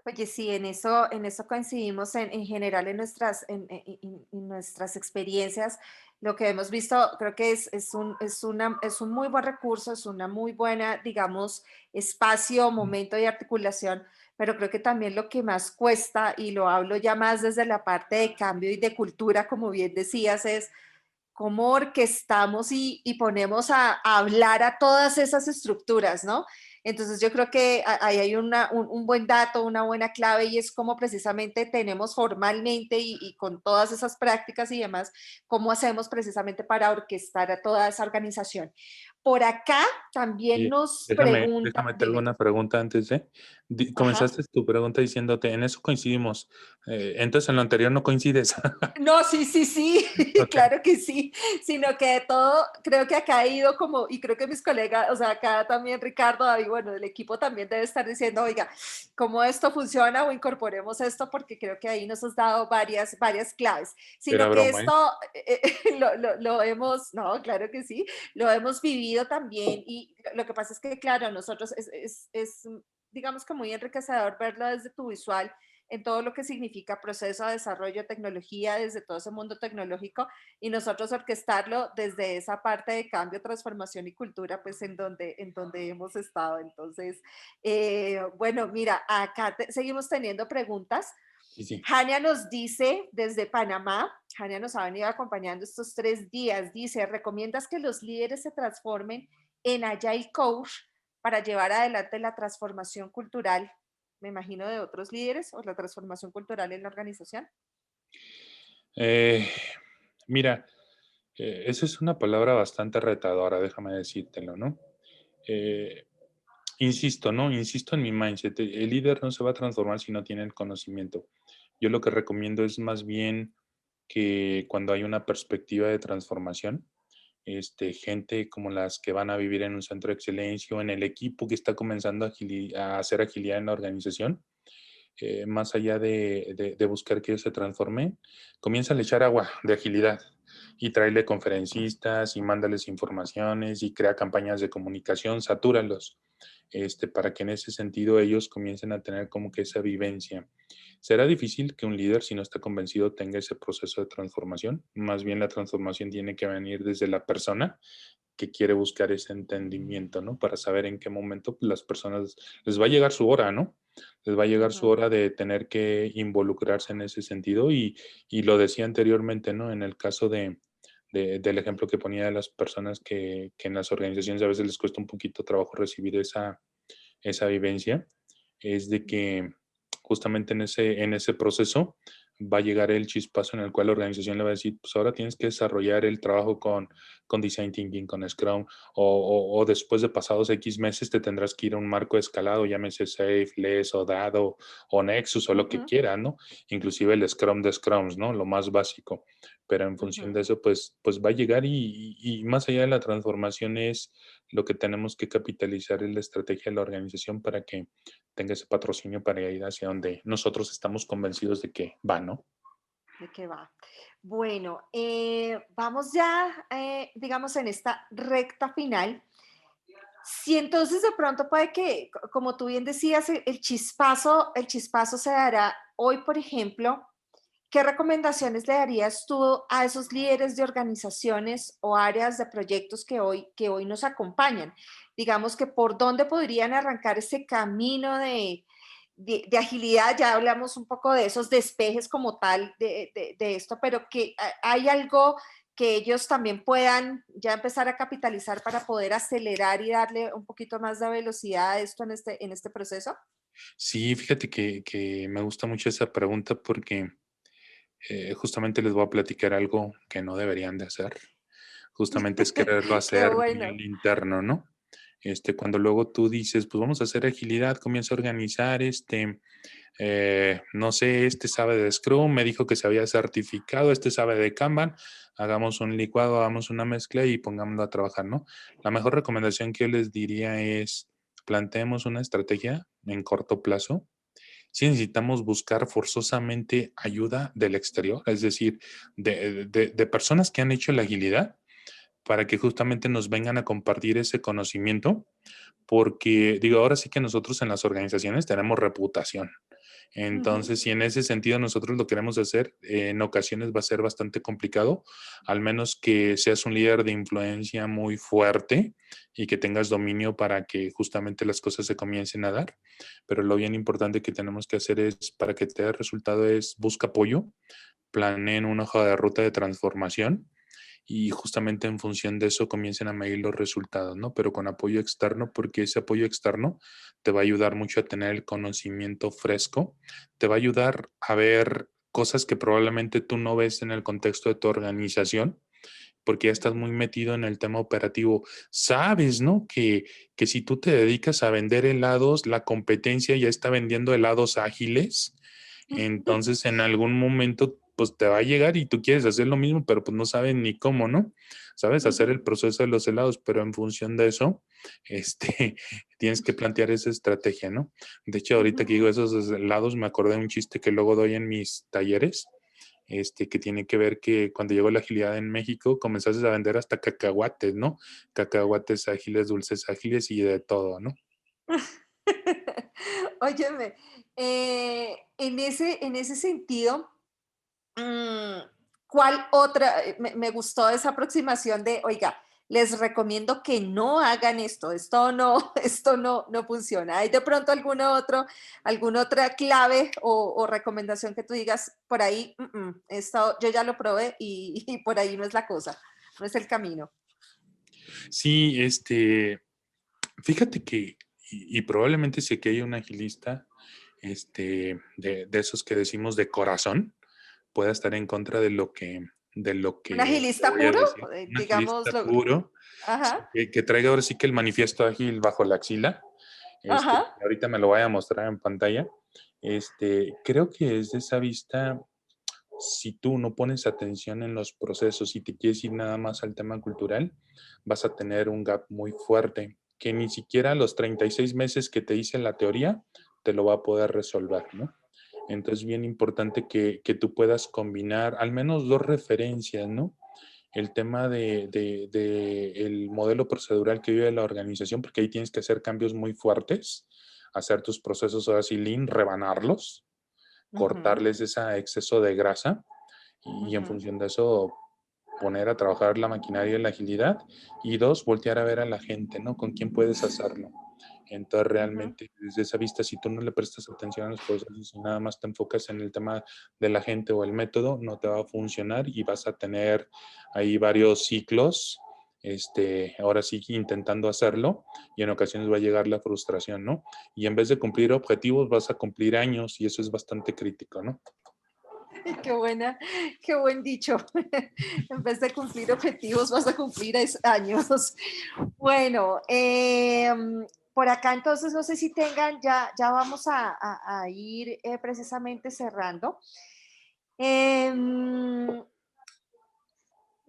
Oye, sí, en eso coincidimos en general en en nuestras experiencias. Lo que hemos visto, creo que es un muy buen recurso, es una muy buena, digamos, espacio, momento de articulación, pero creo que también lo que más cuesta, y lo hablo ya más desde la parte de cambio y de cultura, como bien decías, es cómo orquestamos y ponemos a hablar a todas esas estructuras, ¿no? Entonces yo creo que ahí hay un buen dato, una buena clave y es cómo precisamente tenemos formalmente y con todas esas prácticas y demás, cómo hacemos precisamente para orquestar a toda esa organización. Por acá también Oye, nos pregunta, déjame te hago dime, una pregunta antes de. ajá. Comenzaste tu pregunta diciéndote, en eso coincidimos. Entonces en lo anterior no coincides. No, sí, sí, sí, Ok. claro que sí, sino que de todo, creo que acá ha ido como, y creo que mis colegas, o sea, acá también Ricardo, David, bueno, el equipo también debe estar diciendo, oiga, cómo esto funciona o incorporemos esto, porque creo que ahí nos has dado varias claves, Era sino que broma, ¿eh? esto lo hemos, no, claro que sí, lo hemos vivido también, y lo que pasa es que, claro, nosotros digamos que muy enriquecedor verlo desde tu visual en todo lo que significa proceso de desarrollo, tecnología, desde todo ese mundo tecnológico, y nosotros orquestarlo desde esa parte de cambio, transformación y cultura, pues en donde hemos estado. Entonces, bueno, mira, acá seguimos teniendo preguntas. Sí, sí. Jania nos dice desde Panamá, Jania nos ha venido acompañando estos 3 días, dice, ¿recomiendas que los líderes se transformen en Agile Coach para llevar adelante la transformación cultural, me imagino, de otros líderes o la transformación cultural en la organización? Eh, Mira, esa es una palabra bastante retadora, déjame decírtelo, ¿no? Eh, Insisto, ¿no? Insisto en mi mindset. El líder no se va a transformar si no tiene el conocimiento. Yo lo que recomiendo es más bien que cuando hay una perspectiva de transformación, gente como las que van a vivir en un centro de excelencia o en el equipo que está comenzando a hacer agilidad en la organización, más allá de buscar que ellos se transformen, comienza a echar agua de agilidad y tráele conferencistas y mándales informaciones y crea campañas de comunicación, satúralos, para que en ese sentido ellos comiencen a tener como que esa vivencia. Será difícil que un líder, si no está convencido, tenga ese proceso de transformación. Más bien la transformación tiene que venir desde la persona que quiere buscar ese entendimiento, ¿no? Para saber en qué momento las personas les va a llegar su hora, ¿no? Les va a llegar su Ujú. hora de tener que involucrarse en ese sentido y lo decía anteriormente, ¿no? En el caso del ejemplo que ponía de las personas que en las organizaciones a veces les cuesta un poquito trabajo recibir esa vivencia, es de que justamente en ese proceso va a llegar el chispazo en el cual la organización le va a decir, pues ahora tienes que desarrollar el trabajo con Design Thinking, con Scrum, o después de pasados X meses te tendrás que ir a un marco escalado, llámese Safe, LESS, o Dado, o Nexus, o lo que Ujú, quieras, ¿no? Inclusive el Scrum de Scrums, ¿no? Lo más básico. Pero en función ujú. de eso, pues va a llegar y más allá de la transformación es lo que tenemos que capitalizar es la estrategia de la organización para que tenga ese patrocinio para ir hacia donde nosotros estamos convencidos de que va, ¿no? ¿De qué va? Bueno, vamos ya, digamos, en esta recta final. Si entonces de pronto puede que, como tú bien decías, el chispazo se dará hoy, por ejemplo. ¿Qué recomendaciones le darías tú a esos líderes de organizaciones o áreas de proyectos que hoy nos acompañan? Digamos que por dónde podrían arrancar ese camino de agilidad. Ya hablamos un poco de esos despejes como tal de esto, pero que hay algo que ellos también puedan ya empezar a capitalizar para poder acelerar y darle un poquito más de velocidad a esto en este proceso. Sí, fíjate que me gusta mucho esa pregunta porque justamente les voy a platicar algo que no deberían de hacer. Justamente es quererlo Qué hacer muy bueno. al interno, ¿no? Cuando luego tú dices, pues vamos a hacer agilidad, comienza a organizar, no sé, este sabe de Scrum, me dijo que se había certificado, este sabe de Kanban, hagamos un licuado, hagamos una mezcla y pongámoslo a trabajar, ¿no? La mejor recomendación que yo les diría es, planteemos una estrategia en corto plazo. Si necesitamos buscar forzosamente ayuda del exterior, es decir, de personas que han hecho la agilidad, para que justamente nos vengan a compartir ese conocimiento, porque digo, ahora sí que nosotros en las organizaciones tenemos reputación. Ujú. Entonces, si en ese sentido nosotros lo queremos hacer, en ocasiones va a ser bastante complicado, al menos que seas un líder de influencia muy fuerte y que tengas dominio para que justamente las cosas se comiencen a dar. Pero lo bien importante que tenemos que hacer es, para que te dé resultado, es busca apoyo, planeen una hoja de ruta de transformación y justamente en función de eso comiencen a medir los resultados, ¿no? Pero con apoyo externo, porque ese apoyo externo te va a ayudar mucho a tener el conocimiento fresco, te va a ayudar a ver cosas que probablemente tú no ves en el contexto de tu organización, porque ya estás muy metido en el tema operativo. Sabes, ¿no? Que si tú te dedicas a vender helados, la competencia ya está vendiendo helados ágiles, entonces en algún momento pues te va a llegar y tú quieres hacer lo mismo, pero pues no sabes ni cómo, ¿no? Sabes hacer Ujú. el proceso de los helados, pero en función de eso, tienes que plantear esa estrategia, ¿no? De hecho, ahorita que Ujú. digo esos helados, me acordé de un chiste que luego doy en mis talleres, que tiene que ver que cuando llegó la agilidad en México, comenzaste a vender hasta cacahuates, ¿no? Cacahuates ágiles, dulces ágiles y de todo, ¿no? Óyeme, en ese sentido, mm, ¿cuál otra? Me gustó esa aproximación de, oiga, les recomiendo que no hagan esto no, esto no funciona. ¿Hay de pronto alguna otra clave o recomendación que tú digas por ahí, esto yo ya lo probé y por ahí no es la cosa, no es el camino"? Sí, fíjate que, y probablemente sé que hay un agilista, de esos que decimos de corazón, pueda estar en contra de lo que ¿Un te agilista voy a puro? decir. Un agilista Digámoslo. puro, sí, Ajá, que traiga ahora sí que el manifiesto ágil bajo la axila. ajá. Ahorita me lo voy a mostrar en pantalla. Creo que desde esa vista, si tú no pones atención en los procesos y te quieres ir nada más al tema cultural, vas a tener un gap muy fuerte que ni siquiera los 36 meses que te hice la teoría te lo va a poder resolver, ¿no? Entonces, bien importante que tú puedas combinar al menos dos referencias, ¿no? El tema de el modelo procedural que vive la organización, porque ahí tienes que hacer cambios muy fuertes, hacer tus procesos ahora sí lean, rebanarlos, Ujú, cortarles ese exceso de grasa y en ujú, función de eso poner a trabajar la maquinaria y la agilidad. Y dos, voltear a ver a la gente, ¿no? Con quién puedes hacerlo. Entonces, ujú. realmente, desde esa vista, si tú no le prestas atención a los procesos y nada más te enfocas en el tema de la gente o el método, no te va a funcionar y vas a tener ahí varios ciclos, ahora sí intentando hacerlo y en ocasiones va a llegar la frustración, ¿no? Y en vez de cumplir objetivos, vas a cumplir años y eso es bastante crítico, ¿no? Qué buena, qué buen dicho. En vez de cumplir objetivos, vas a cumplir años. Bueno, por acá entonces no sé si tengan, ya vamos a ir precisamente cerrando. Em,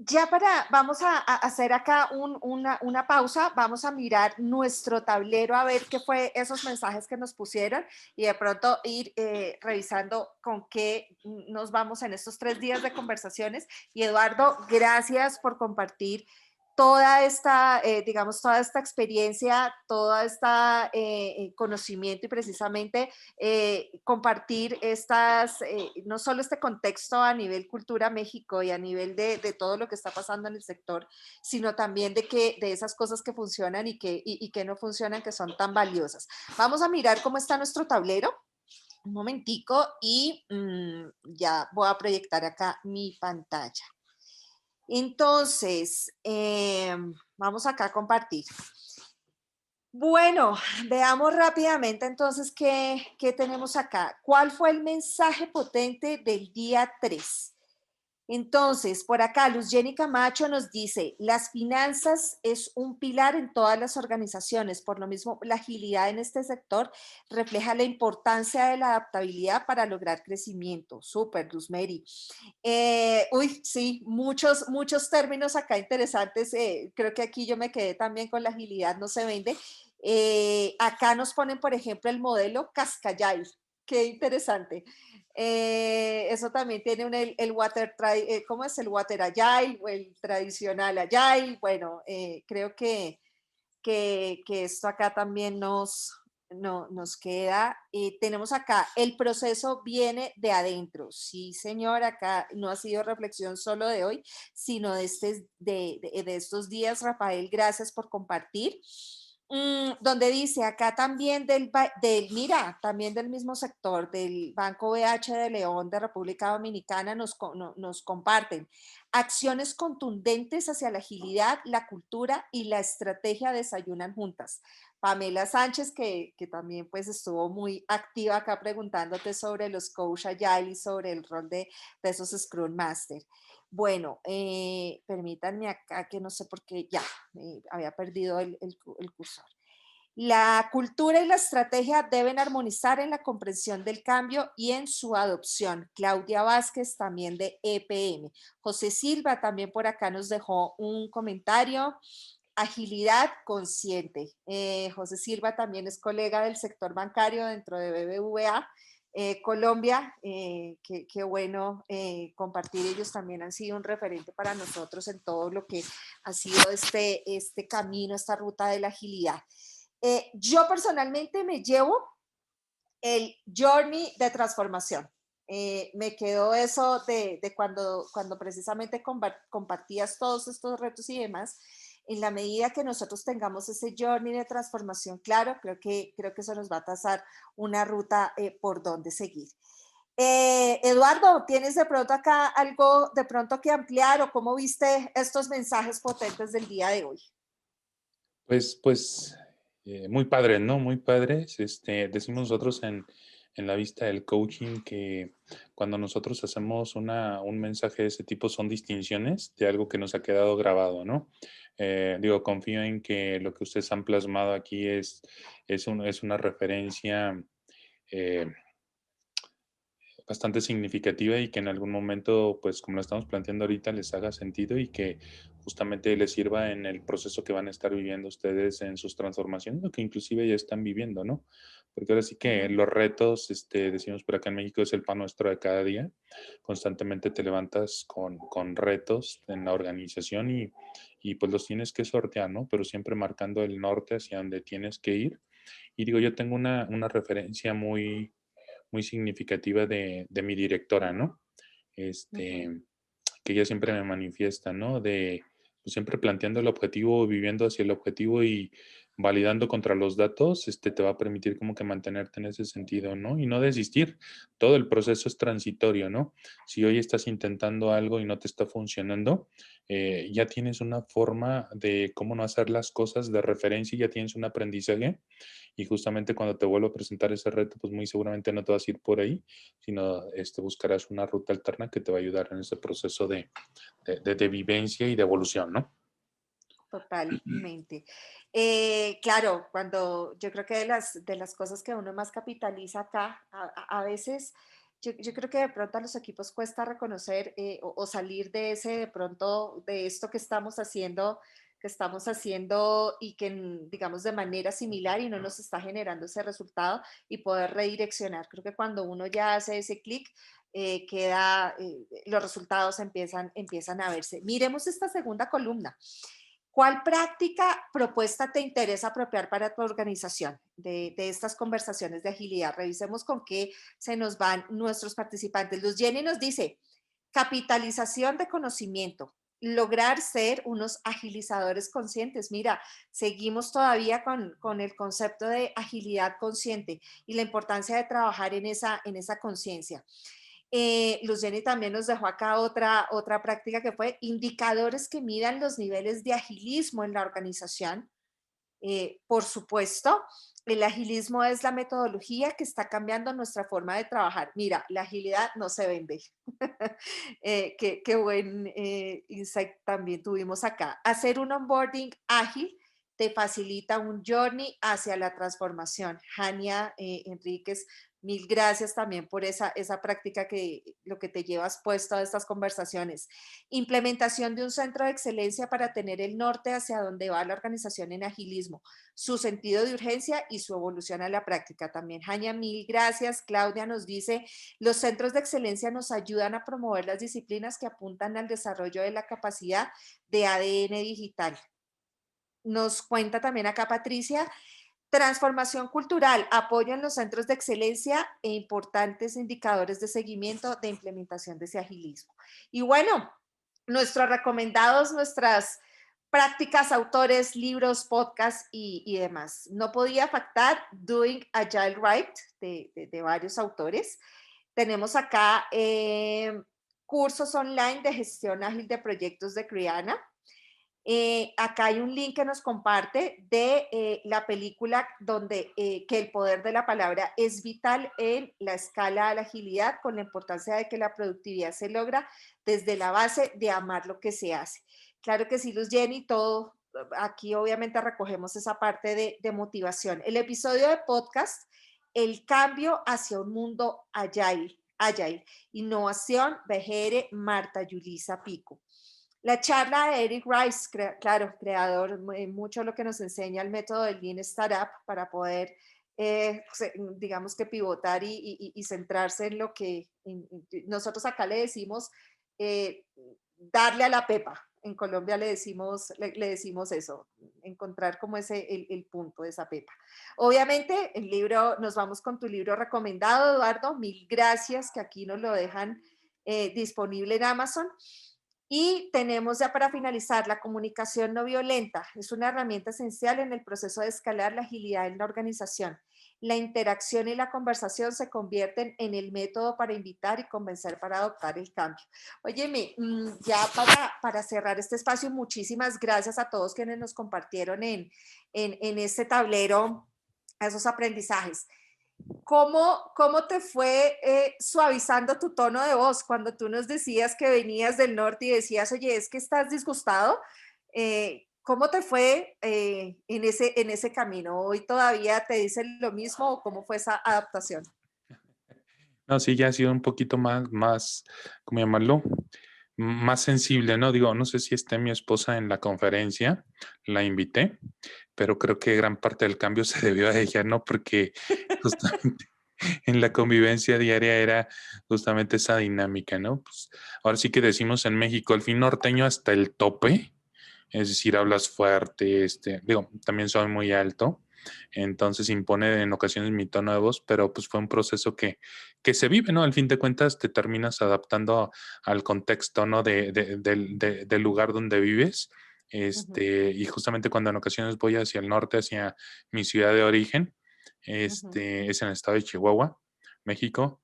Ya vamos a hacer acá una pausa, vamos a mirar nuestro tablero a ver qué fue esos mensajes que nos pusieron y de pronto ir revisando con qué nos vamos en estos 3 días de conversaciones. Y Eduardo, gracias por compartir toda esta, digamos, toda esta experiencia, toda esta conocimiento y precisamente compartir no solo este contexto a nivel cultura México y a nivel de todo lo que está pasando en el sector, sino también de esas cosas que funcionan y que no funcionan, que son tan valiosas. Vamos a mirar cómo está nuestro tablero. Un momentico y ya voy a proyectar acá mi pantalla. Entonces, vamos acá a compartir. Bueno, veamos rápidamente entonces qué tenemos acá. ¿Cuál fue el mensaje potente del día 3? Entonces, por acá, Luz Jenny Camacho nos dice, las finanzas es un pilar en todas las organizaciones, por lo mismo, la agilidad en este sector refleja la importancia de la adaptabilidad para lograr crecimiento. Súper, Luz Mary. Sí, muchos términos acá interesantes. Creo que aquí yo me quedé también con la agilidad, no se vende. Acá nos ponen, por ejemplo, el modelo Cascayay. Qué interesante. Eso también tiene el water, ¿cómo es? El water agile o el tradicional agile. Bueno, creo que esto acá también nos queda. Tenemos acá, el proceso viene de adentro. Sí, señor, acá no ha sido reflexión solo de hoy, sino de estos días. Rafael, gracias por compartir. Donde dice acá también mira, también del mismo sector, del Banco BH de León de República Dominicana, nos comparten acciones contundentes hacia la agilidad, la cultura y la estrategia desayunan juntas. Pamela Sánchez, que también pues estuvo muy activa acá preguntándote sobre los coach agile y sobre el rol de esos Scrum Master. Bueno, permítanme acá que no sé por qué ya había perdido el cursor. La cultura y la estrategia deben armonizar en la comprensión del cambio y en su adopción. Claudia Vázquez, también de EPM. José Silva también por acá nos dejó un comentario. Agilidad consciente. José Silva también es colega del sector bancario dentro de BBVA. Colombia, qué bueno compartir, ellos también han sido un referente para nosotros en todo lo que ha sido este camino, esta ruta de la agilidad. Yo personalmente me llevo el journey de transformación. Me quedó eso de cuando precisamente compartías todos estos retos y demás. En la medida que nosotros tengamos ese journey de transformación claro, creo que eso nos va a trazar una ruta por donde seguir. Eduardo, ¿tienes de pronto acá algo de pronto que ampliar o cómo viste estos mensajes potentes del día de hoy? Pues, muy padre, ¿no? Muy padres. Decimos nosotros en la vista del coaching que cuando nosotros hacemos un mensaje de ese tipo son distinciones de algo que nos ha quedado grabado, ¿no? Digo, confío en que lo que ustedes han plasmado aquí es una referencia, eh, bastante significativa y que en algún momento, pues como lo estamos planteando ahorita, les haga sentido y que justamente les sirva en el proceso que van a estar viviendo ustedes en sus transformaciones, o que inclusive ya están viviendo, ¿no? Porque ahora sí que los retos, decimos por acá en México, es el pan nuestro de cada día. Constantemente te levantas con retos en la organización y pues los tienes que sortear, ¿no? Pero siempre marcando el norte hacia donde tienes que ir. Y digo, yo tengo una referencia muy significativa de mi directora, ¿no? Que ella siempre me manifiesta, ¿no? De pues, siempre planteando el objetivo, viviendo hacia el objetivo y validando contra los datos, te va a permitir como que mantenerte en ese sentido, ¿no? Y no desistir. Todo el proceso es transitorio, ¿no? Si hoy estás intentando algo y no te está funcionando, ya tienes una forma de cómo no hacer las cosas de referencia y ya tienes un aprendizaje y justamente cuando te vuelvo a presentar ese reto, pues muy seguramente no te vas a ir por ahí, sino buscarás una ruta alterna que te va a ayudar en ese proceso de vivencia y de evolución, ¿no? Totalmente. Claro, cuando yo creo que de las cosas que uno más capitaliza acá, a veces yo creo que de pronto a los equipos cuesta reconocer o salir de ese, de pronto, de esto que estamos haciendo y que, digamos, de manera similar y no nos está generando ese resultado y poder redireccionar. Creo que cuando uno ya hace ese clic, los resultados empiezan a verse. Miremos esta segunda columna. ¿Cuál práctica propuesta te interesa apropiar para tu organización de estas conversaciones de agilidad? Revisemos con qué se nos van nuestros participantes. Luz Jenny nos dice, capitalización de conocimiento, lograr ser unos agilizadores conscientes. Mira, seguimos todavía con el concepto de agilidad consciente y la importancia de trabajar en esa conciencia. Luz Jenny también nos dejó acá otra práctica que fue indicadores que midan los niveles de agilismo en la organización. Por supuesto, el agilismo es la metodología que está cambiando nuestra forma de trabajar. Mira, la agilidad no se vende. Qué buen insight también tuvimos acá. Hacer un onboarding ágil te facilita un journey hacia la transformación. Jania Enríquez, mil gracias también por esa práctica lo que te llevas puesto a estas conversaciones. Implementación de un centro de excelencia para tener el norte hacia donde va la organización en agilismo, su sentido de urgencia y su evolución a la práctica. También, Jania, mil gracias. Claudia nos dice, los centros de excelencia nos ayudan a promover las disciplinas que apuntan al desarrollo de la capacidad de ADN digital. Nos cuenta también acá Patricia, transformación cultural, apoyo en los centros de excelencia e importantes indicadores de seguimiento de implementación de ese agilismo. Y bueno, nuestros recomendados, nuestras prácticas, autores, libros, podcasts y demás. No podía faltar Doing Agile Right de varios autores. Tenemos acá cursos online de gestión ágil de proyectos de Kriana. Acá hay un link que nos comparte de la película donde que el poder de la palabra es vital en la escala a la agilidad, con la importancia de que la productividad se logra desde la base de amar lo que se hace. Claro que sí, Luz Jenny, todo aquí obviamente recogemos esa parte de motivación. El episodio de podcast, el cambio hacia un mundo agile, innovación, BGR, Marta Yulisa Pico. La charla de Eric Rice, claro, creador, mucho lo que nos enseña el método del Lean Startup para poder, digamos que pivotar y centrarse en lo que nosotros acá le decimos darle a la pepa. En Colombia le decimos eso, encontrar como el punto de esa pepa. Obviamente, el libro, nos vamos con tu libro recomendado, Eduardo. Mil gracias, que aquí nos lo dejan disponible en Amazon. Y tenemos ya para finalizar la comunicación no violenta. Es una herramienta esencial en el proceso de escalar la agilidad en la organización. La interacción y la conversación se convierten en el método para invitar y convencer para adoptar el cambio. Óyeme, ya para cerrar este espacio, muchísimas gracias a todos quienes nos compartieron en este tablero esos aprendizajes. ¿Cómo te fue suavizando tu tono de voz cuando tú nos decías que venías del norte y decías, oye, es que estás disgustado? ¿Cómo te fue en ese camino? ¿Hoy todavía te dicen lo mismo o cómo fue esa adaptación? No, sí, ya ha sido un poquito más, ¿cómo llamarlo? Más sensible, ¿no? Digo, no sé si esté mi esposa en la conferencia, la invité, pero creo que gran parte del cambio se debió a ella, ¿no? Porque justamente en la convivencia diaria era justamente esa dinámica, ¿no? Pues ahora sí que decimos en México, el fin norteño hasta el tope, es decir, hablas fuerte, digo, también soy muy alto, entonces impone en ocasiones mi tono de voz, pero pues fue un proceso que se vive, ¿no? Al fin de cuentas te terminas adaptando al contexto, ¿no? Del lugar donde vives. Ujú, Y justamente cuando en ocasiones voy hacia el norte, hacia mi ciudad de origen, ujú. es en el estado de Chihuahua, México.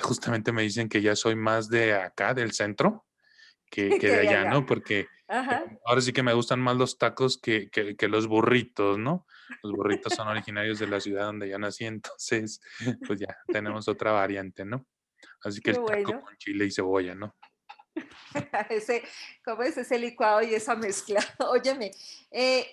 Justamente me dicen que ya soy más de acá, del centro, que Que de de allá, allá. ¿no? Porque Ajá. ahora sí que me gustan más los tacos que los burritos, ¿no? Los burritos son originarios de la ciudad donde yo nací, entonces, pues ya tenemos otra variante, ¿no? Así que Qué el taco bueno. con chile y cebolla, ¿no? Ese, ¿cómo es ese licuado y esa mezcla? Óyeme,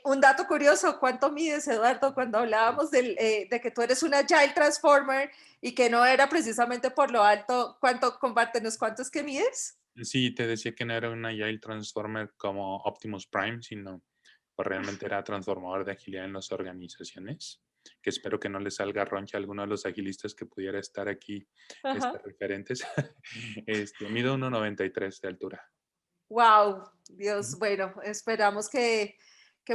un dato curioso, ¿cuánto mides, Eduardo? Cuando hablábamos de que tú eres una Agile Transformer y que no era precisamente por lo alto, compártenos, ¿cuánto es que mides? Sí, te decía que no era un Agile Transformer como Optimus Prime, sino pues realmente era transformador de agilidad en las organizaciones, que espero que no le salga roncha a alguno de los agilistas que pudiera estar aquí Ajá. referentes. Mido 1,93 de altura. Wow, Dios, Ujú. bueno, esperamos que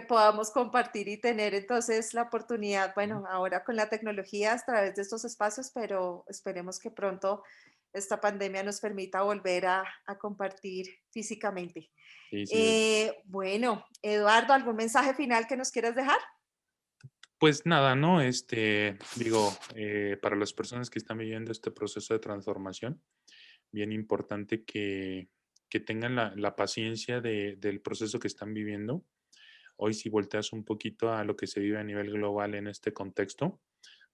podamos compartir y tener entonces la oportunidad, Ujú. bueno, ahora con la tecnología a través de estos espacios, pero esperemos que pronto esta pandemia nos permita volver a compartir físicamente. Sí, sí, desde Bueno, Eduardo, ¿algún mensaje final que nos quieras dejar? Pues nada, ¿no? Digo, para las personas que están viviendo este proceso de transformación, bien importante que tengan la paciencia del proceso que están viviendo. Hoy, si volteas un poquito a lo que se vive a nivel global en este contexto,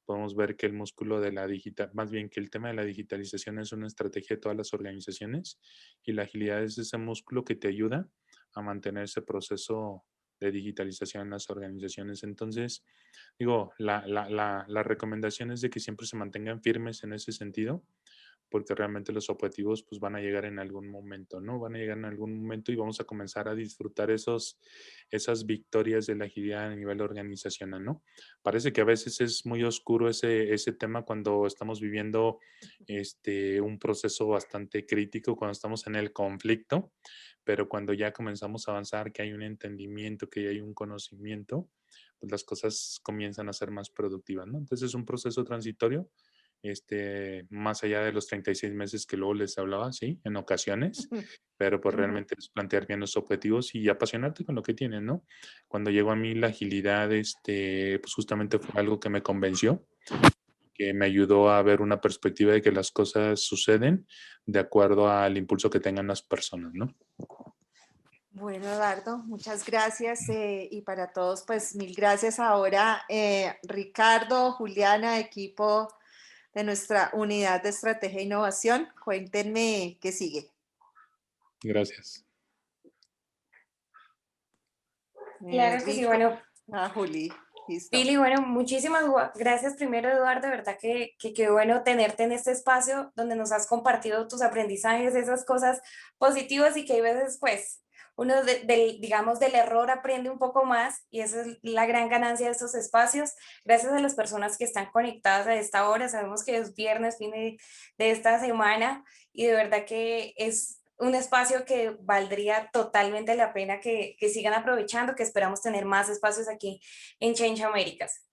podemos ver que el músculo de la digital, más bien que el tema de la digitalización es una estrategia de todas las organizaciones y la agilidad es ese músculo que te ayuda a mantener ese proceso de digitalización en las organizaciones. Entonces, digo, la recomendación es de que siempre se mantengan firmes en ese sentido, porque realmente los objetivos pues van a llegar en algún momento, ¿no? Van a llegar en algún momento y vamos a comenzar a disfrutar esas victorias de la agilidad a nivel organizacional, ¿no? Parece que a veces es muy oscuro ese tema cuando estamos viviendo un proceso bastante crítico, cuando estamos en el conflicto, pero cuando ya comenzamos a avanzar, que hay un entendimiento, que hay un conocimiento, pues las cosas comienzan a ser más productivas, ¿no? Entonces es un proceso transitorio, más allá de los 36 meses que luego les hablaba, sí, en ocasiones, pero pues Ujú. realmente es plantear bien los objetivos y apasionarte con lo que tienes, ¿no? Cuando llegó a mí la agilidad, pues justamente fue algo que me convenció, que me ayudó a ver una perspectiva de que las cosas suceden de acuerdo al impulso que tengan las personas, ¿no? Bueno, Eduardo, muchas gracias y para todos, pues mil gracias ahora, Ricardo, Juliana, equipo de nuestra unidad de estrategia e innovación. Cuéntenme qué sigue. Gracias. Claro que sí, Rico, bueno, Juli, listo. Pili, bueno, muchísimas gracias primero, Eduardo, de verdad que qué bueno tenerte en este espacio donde nos has compartido tus aprendizajes, esas cosas positivas y que hay veces, pues, uno digamos, del error aprende un poco más y esa es la gran ganancia de estos espacios. Gracias a las personas que están conectadas a esta hora, sabemos que es viernes, fin de esta semana y de verdad que es un espacio que valdría totalmente la pena que sigan aprovechando, que esperamos tener más espacios aquí en Change Américas.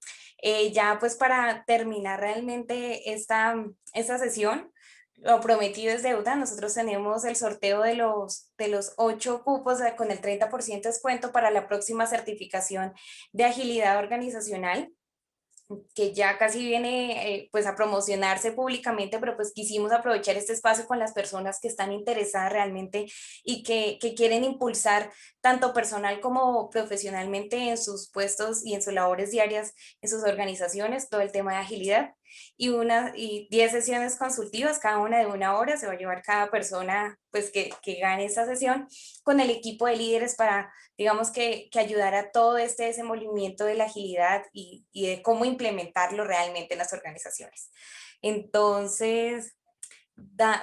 Ya pues para terminar realmente esta sesión, lo prometido es deuda. Nosotros tenemos el sorteo de los 8 cupos con el 30% de descuento para la próxima certificación de agilidad organizacional que ya casi viene pues a promocionarse públicamente, pero pues quisimos aprovechar este espacio con las personas que están interesadas realmente y que quieren impulsar tanto personal como profesionalmente en sus puestos y en sus labores diarias, en sus organizaciones, todo el tema de agilidad. y 10 sesiones consultivas, cada una de 1 hora. Se va a llevar cada persona pues que gane esta sesión con el equipo de líderes para, digamos que ayudar a todo este desenvolvimiento de la agilidad y de cómo implementarlo realmente en las organizaciones. Entonces,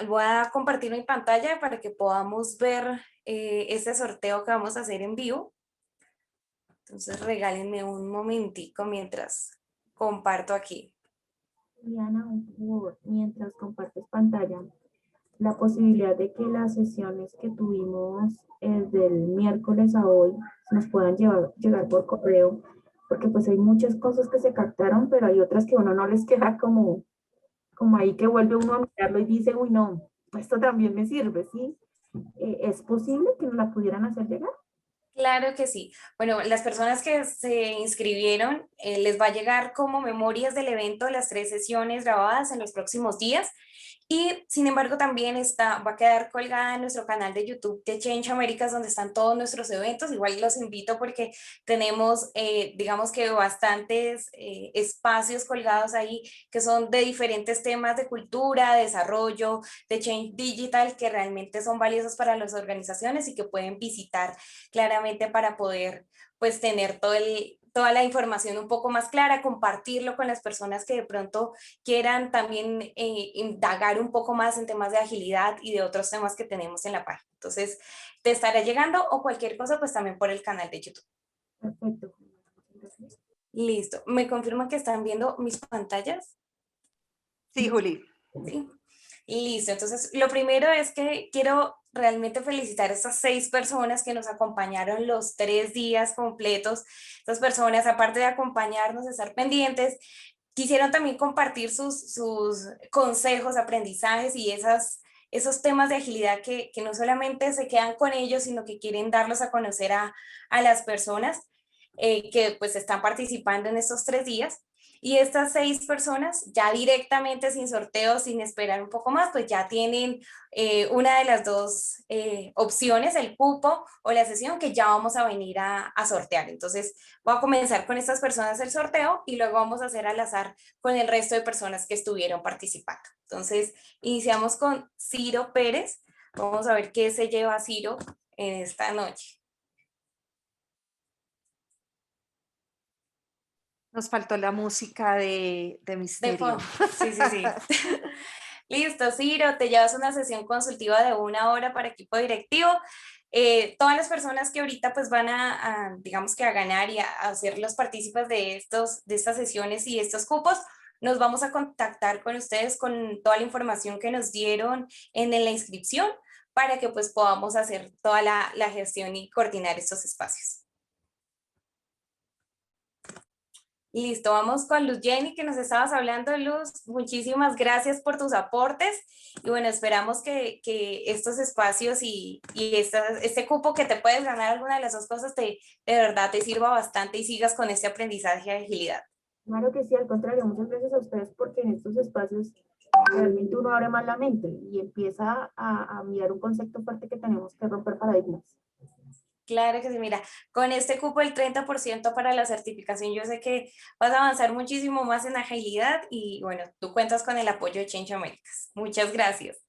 voy a compartir mi pantalla para que podamos ver este sorteo que vamos a hacer en vivo. Entonces, regálenme un momentico mientras comparto aquí. Juliana, mientras compartes pantalla, la posibilidad de que las sesiones que tuvimos del miércoles a hoy nos puedan llegar por correo, porque pues hay muchas cosas que se captaron, pero hay otras que uno no les queda como ahí, que vuelve uno a mirarlo y dice, uy, no, esto también me sirve, ¿sí? ¿Es posible que nos la pudieran hacer llegar? Claro que sí. Bueno, las personas que se inscribieron, les va a llegar como memorias del evento las 3 sesiones grabadas en los próximos días. Y sin embargo también va a quedar colgada en nuestro canal de YouTube de Change Américas, donde están todos nuestros eventos. Igual los invito porque tenemos, digamos que bastantes espacios colgados ahí que son de diferentes temas de cultura, desarrollo, de Change Digital, que realmente son valiosos para las organizaciones y que pueden visitar claramente para poder pues tener toda la información un poco más clara, compartirlo con las personas que de pronto quieran también indagar un poco más en temas de agilidad y de otros temas que tenemos en la página. Entonces, te estará llegando o cualquier cosa, pues también por el canal de YouTube. Perfecto. Listo. ¿Me confirman que están viendo mis pantallas? Sí, Juli. Sí. Listo. Entonces, lo primero es que quiero realmente felicitar a estas 6 personas que nos acompañaron los 3 días completos. Estas personas, aparte de acompañarnos, estar pendientes, quisieron también compartir sus consejos, aprendizajes y esos temas de agilidad que no solamente se quedan con ellos, sino que quieren darlos a conocer a las personas que pues están participando en estos 3 días. Y estas 6 personas ya directamente sin sorteo, sin esperar un poco más, pues ya tienen una de las 2 opciones, el cupo o la sesión que ya vamos a venir a sortear. Entonces voy a comenzar con estas personas el sorteo y luego vamos a hacer al azar con el resto de personas que estuvieron participando. Entonces iniciamos con Ciro Pérez. Vamos a ver qué se lleva Ciro en esta noche. Nos faltó la música de misterio. Sí, sí, sí. Listo, Ciro, te llevas una sesión consultiva de 1 hora para equipo directivo. Todas las personas que ahorita pues van digamos que a ganar y a ser los partícipes de estas sesiones y estos cupos, nos vamos a contactar con ustedes con toda la información que nos dieron en la inscripción para que pues podamos hacer toda la gestión y coordinar estos espacios. Listo, vamos con Luz Jenny, que nos estabas hablando, Luz. Muchísimas gracias por tus aportes. Y bueno, esperamos que estos espacios y este cupo que te puedes ganar alguna de las 2 cosas de verdad te sirva bastante y sigas con este aprendizaje de agilidad. Claro que sí, al contrario, muchas gracias a ustedes porque en estos espacios realmente uno abre más la mente y empieza a mirar un concepto fuerte que tenemos que romper paradigmas. Claro que sí, mira, con este cupo el 30% para la certificación, yo sé que vas a avanzar muchísimo más en agilidad y bueno, tú cuentas con el apoyo de Change Américas. Muchas gracias.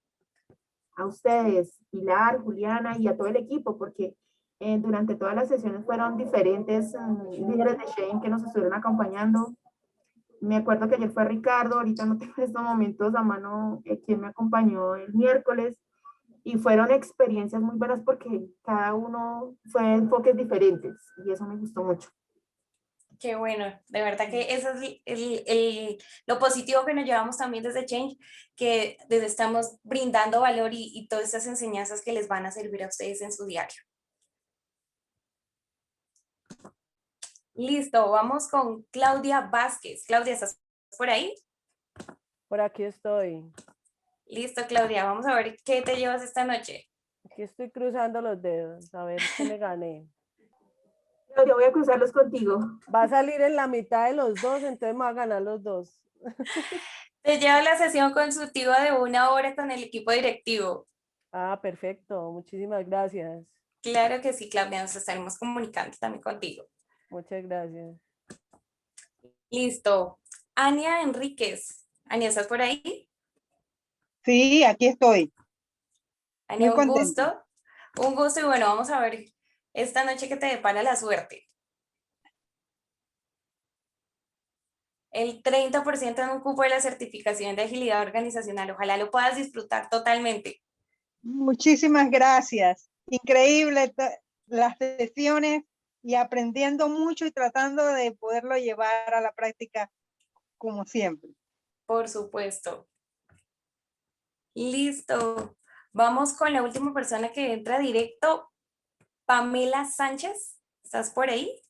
A ustedes, Pilar, Juliana y a todo el equipo, porque durante todas las sesiones fueron diferentes líderes de Shane que nos estuvieron acompañando. Me acuerdo que ayer fue Ricardo, ahorita no tengo en estos momentos a mano quien me acompañó el miércoles, y fueron experiencias muy buenas porque cada uno fue enfoques diferentes y eso me gustó mucho. Qué bueno, de verdad que eso es lo positivo que nos llevamos también desde Change, que desde estamos brindando valor y todas esas enseñanzas que les van a servir a ustedes en su diario. Listo, vamos con Claudia Vázquez. Claudia, ¿estás por ahí? Por aquí estoy. Listo, Claudia, vamos a ver qué te llevas esta noche. Aquí estoy cruzando los dedos, a ver qué me gané. Claudia, voy a cruzarlos contigo. Va a salir en la mitad de los 2, entonces me va a ganar los 2. Te lleva la sesión consultiva de 1 hora con el equipo directivo. Ah, perfecto. Muchísimas gracias. Claro que sí, Claudia, nos estaremos comunicando también contigo. Muchas gracias. Listo. Ania Enríquez, Ania, ¿estás por ahí? Sí, aquí estoy. Ania, Muy contenta. un gusto y bueno, vamos a ver esta noche que te depara la suerte. El 30% en un cupo de la certificación de agilidad organizacional. Ojalá lo puedas disfrutar totalmente. Muchísimas gracias. Increíble las sesiones y aprendiendo mucho y tratando de poderlo llevar a la práctica como siempre. Por supuesto. Listo. Vamos con la última persona que entra directo. Pamela Sánchez. ¿Estás por ahí?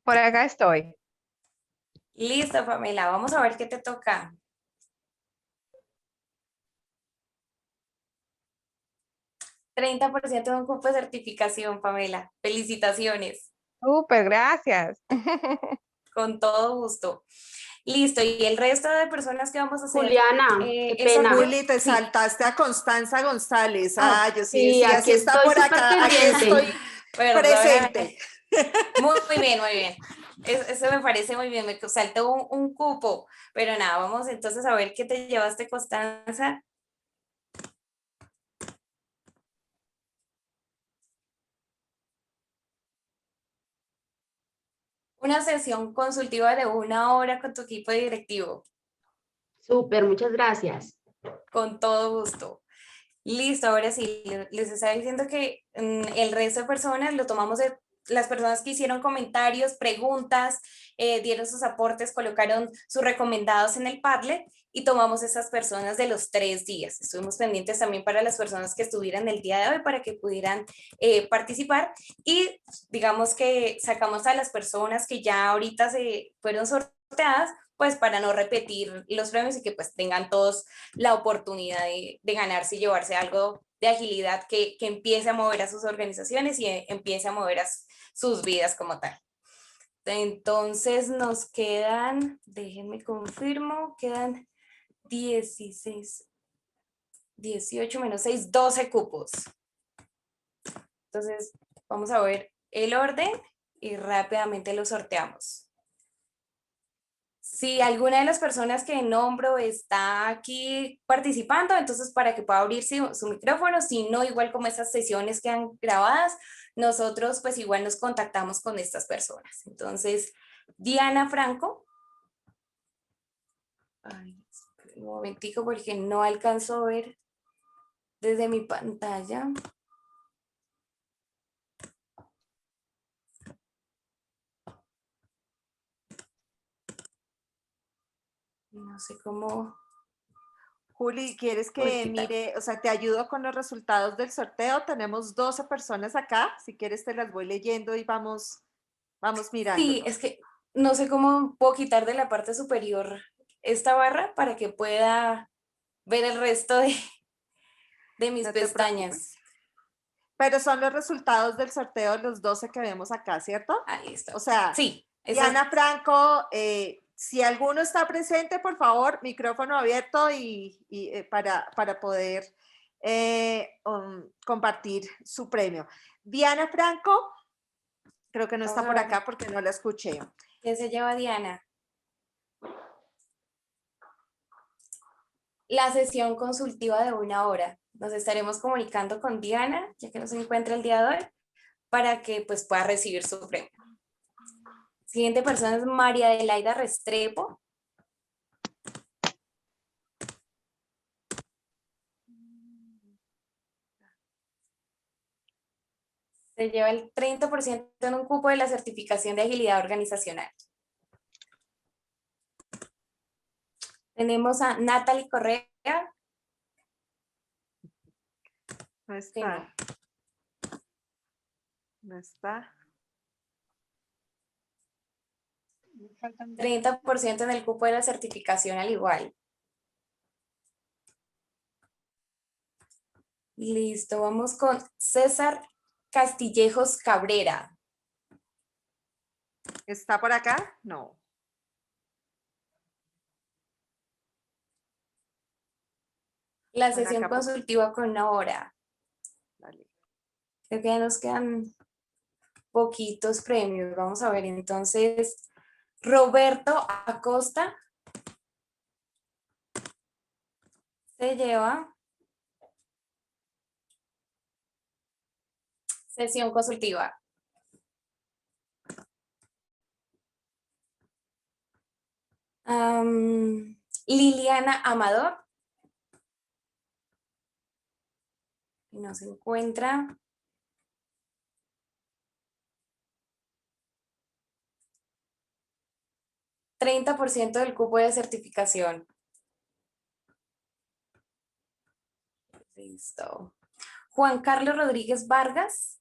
Por acá estoy. Listo, Pamela. Vamos a ver qué te toca. 30% de un cupo de certificación, Pamela. Felicitaciones. Súper, gracias. Con todo gusto. Listo. Y el resto de personas que vamos a hacer. Juliana, qué el pena. sorteo- Juli, te sí. saltaste a Constanza González. Ah, Ah, yo sí sí, decía, aquí sí está estoy por súper acá, aquí pendiente. estoy Perdóname. presente. Muy bien, muy bien. Eso me parece muy bien, me saltó un cupo, pero nada, vamos entonces a ver qué te llevaste, Constanza. Una sesión consultiva de 1 hora con tu equipo directivo, Súper, muchas gracias. con todo gusto. Listo, ahora sí, les estaba diciendo que el resto de personas lo tomamos de las personas que hicieron comentarios, preguntas, dieron sus aportes, colocaron sus recomendados en el Padlet y tomamos esas personas de los 3 días. Estuvimos pendientes también para las personas que estuvieran el día de hoy para que pudieran participar y digamos que sacamos a las personas que ya ahorita se fueron sorteadas, pues para no repetir los premios y que pues tengan todos la oportunidad de ganarse y llevarse algo de agilidad que empiece a mover a sus organizaciones y empiece a mover a sus vidas como tal. Entonces nos quedan, déjenme confirmo, quedan 16, 18 menos 6, 12 cupos. Entonces vamos a ver el orden y rápidamente lo sorteamos. Si alguna de las personas que nombro está aquí participando, entonces para que pueda abrir su micrófono, si no, igual como esas sesiones quedan grabadas, nosotros pues igual nos contactamos con estas personas. Entonces, Diana Franco. Ay, un momentico porque no alcanzo a ver desde mi pantalla. No sé cómo. Juli, ¿quieres que mire, o sea, te ayudo con los resultados del sorteo? Tenemos 12 personas acá, si quieres te las voy leyendo y vamos mirando. Sí, es que no sé cómo puedo quitar de la parte superior esta barra para que pueda ver el resto de mis No te pestañas. preocupes. Pero son los resultados del sorteo, los 12 que vemos acá, ¿cierto? Ahí está. O sea, Sí. Diana Franco, si alguno está presente, por favor, micrófono abierto y para poder compartir su premio. Diana Franco, creo que no está por acá porque no la escuché. ¿Qué se lleva Diana? La sesión consultiva de 1 hora. Nos estaremos comunicando con Diana, ya que no se encuentra el día de hoy, para que pues pueda recibir su premio. Siguiente persona es María Adelaida Restrepo. Se lleva el 30% en un cupo de la certificación de agilidad organizacional. Tenemos a Natalie Correa. No está. No está. 30% en el cupo de la certificación al igual. Listo, vamos con César Castillejos Cabrera. ¿Está por acá? No. La sesión consultiva con 1 hora. Vale. Creo que ya nos quedan poquitos premios. Vamos a ver, entonces, Roberto Acosta se lleva sesión consultiva. Liliana Amador. No se encuentra. $30% del cupo de certificación. Listo. Juan Carlos Rodríguez Vargas.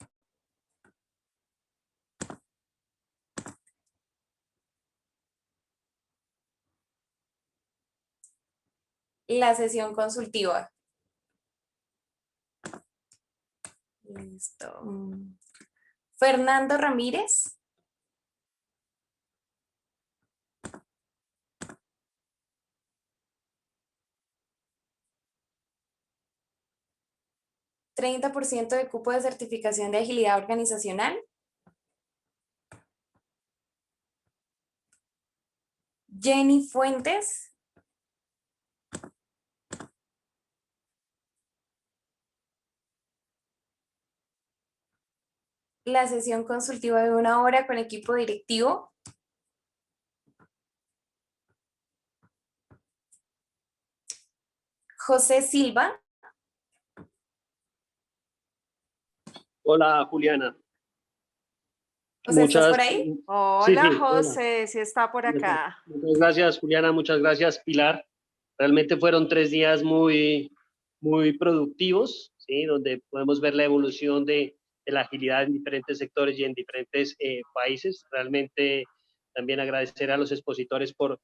La sesión consultiva. Listo. Fernando Ramírez. $30% de cupo de certificación de agilidad organizacional. Jenny Fuentes. La sesión consultiva de 1 hora con equipo directivo. José Silva. Hola, Juliana. José, ¿estás por ahí? Hola, sí, José, sí está por acá. Muchas gracias, Juliana. Muchas gracias, Pilar. Realmente fueron 3 días muy productivos, ¿sí? Donde podemos ver la evolución de la agilidad en diferentes sectores y en diferentes países. Realmente también agradecer a los expositores por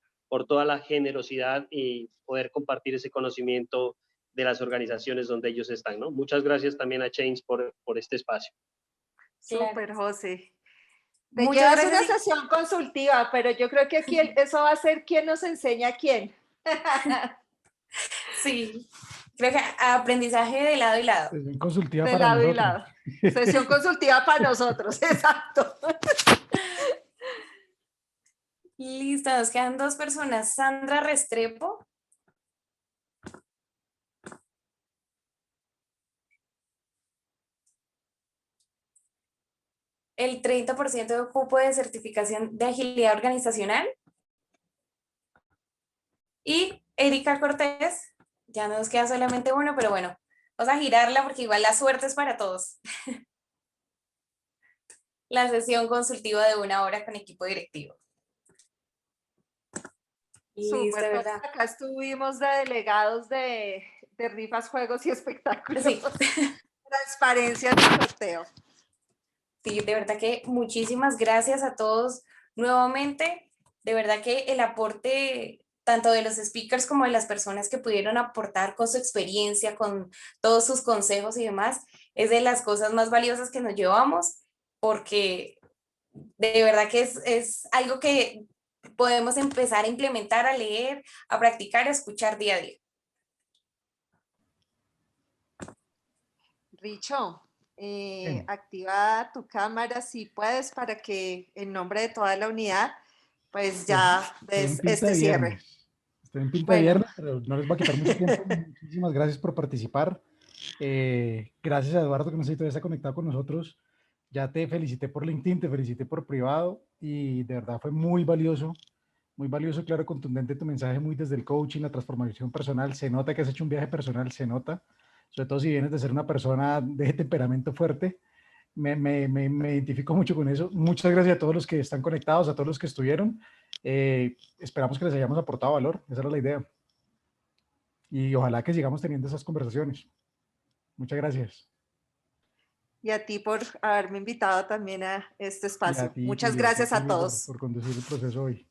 toda la generosidad y poder compartir ese conocimiento de las organizaciones donde ellos están, ¿no? Muchas gracias también a Change por este espacio. Súper, José. Te Muchas llevas una gracias. sesión consultiva, pero yo creo que aquí eso va a ser quién nos enseña a quién. Sí, creo que aprendizaje de lado y lado. Sesión consultiva De para lado y nosotros. lado. Sesión consultiva para nosotros, exacto. Listo, nos quedan 2 personas. Sandra Restrepo. El 30% de cupo de certificación de agilidad organizacional. Y Erika Cortés, ya nos queda solamente uno, pero bueno, vamos a girarla porque igual la suerte es para todos. La sesión consultiva de 1 hora con equipo directivo. Listo, Súper, todos ¿verdad? acá estuvimos de delegados de rifas, juegos y espectáculos. Sí. Transparencia en el sorteo. Sí, de verdad que muchísimas gracias a todos nuevamente. De verdad que el aporte tanto de los speakers como de las personas que pudieron aportar con su experiencia, con todos sus consejos y demás, es de las cosas más valiosas que nos llevamos, porque de verdad que es algo que podemos empezar a implementar, a leer, a practicar, a escuchar día a día. Richo, activa tu cámara si puedes para que en nombre de toda la unidad, pues ya des este cierre. Estoy en pinta de viernes, pero no les va a quitar mucho tiempo. Muchísimas gracias por participar. Gracias a Eduardo que no sé si todavía está conectado con nosotros. Ya te felicité por LinkedIn, te felicité por privado y de verdad fue muy valioso, claro, contundente tu mensaje, muy desde el coaching, la transformación personal. Se nota que has hecho un viaje personal, se nota, sobre todo si vienes de ser una persona de temperamento fuerte. Me identifico mucho con eso. Muchas gracias a todos los que están conectados, a todos los que estuvieron. Esperamos que les hayamos aportado valor, esa era la idea. Y ojalá que sigamos teniendo esas conversaciones. Muchas gracias. Y a ti por haberme invitado también a este espacio. Y a ti, Muchas Julia, gracias a Julio, todos. por conducir el proceso hoy.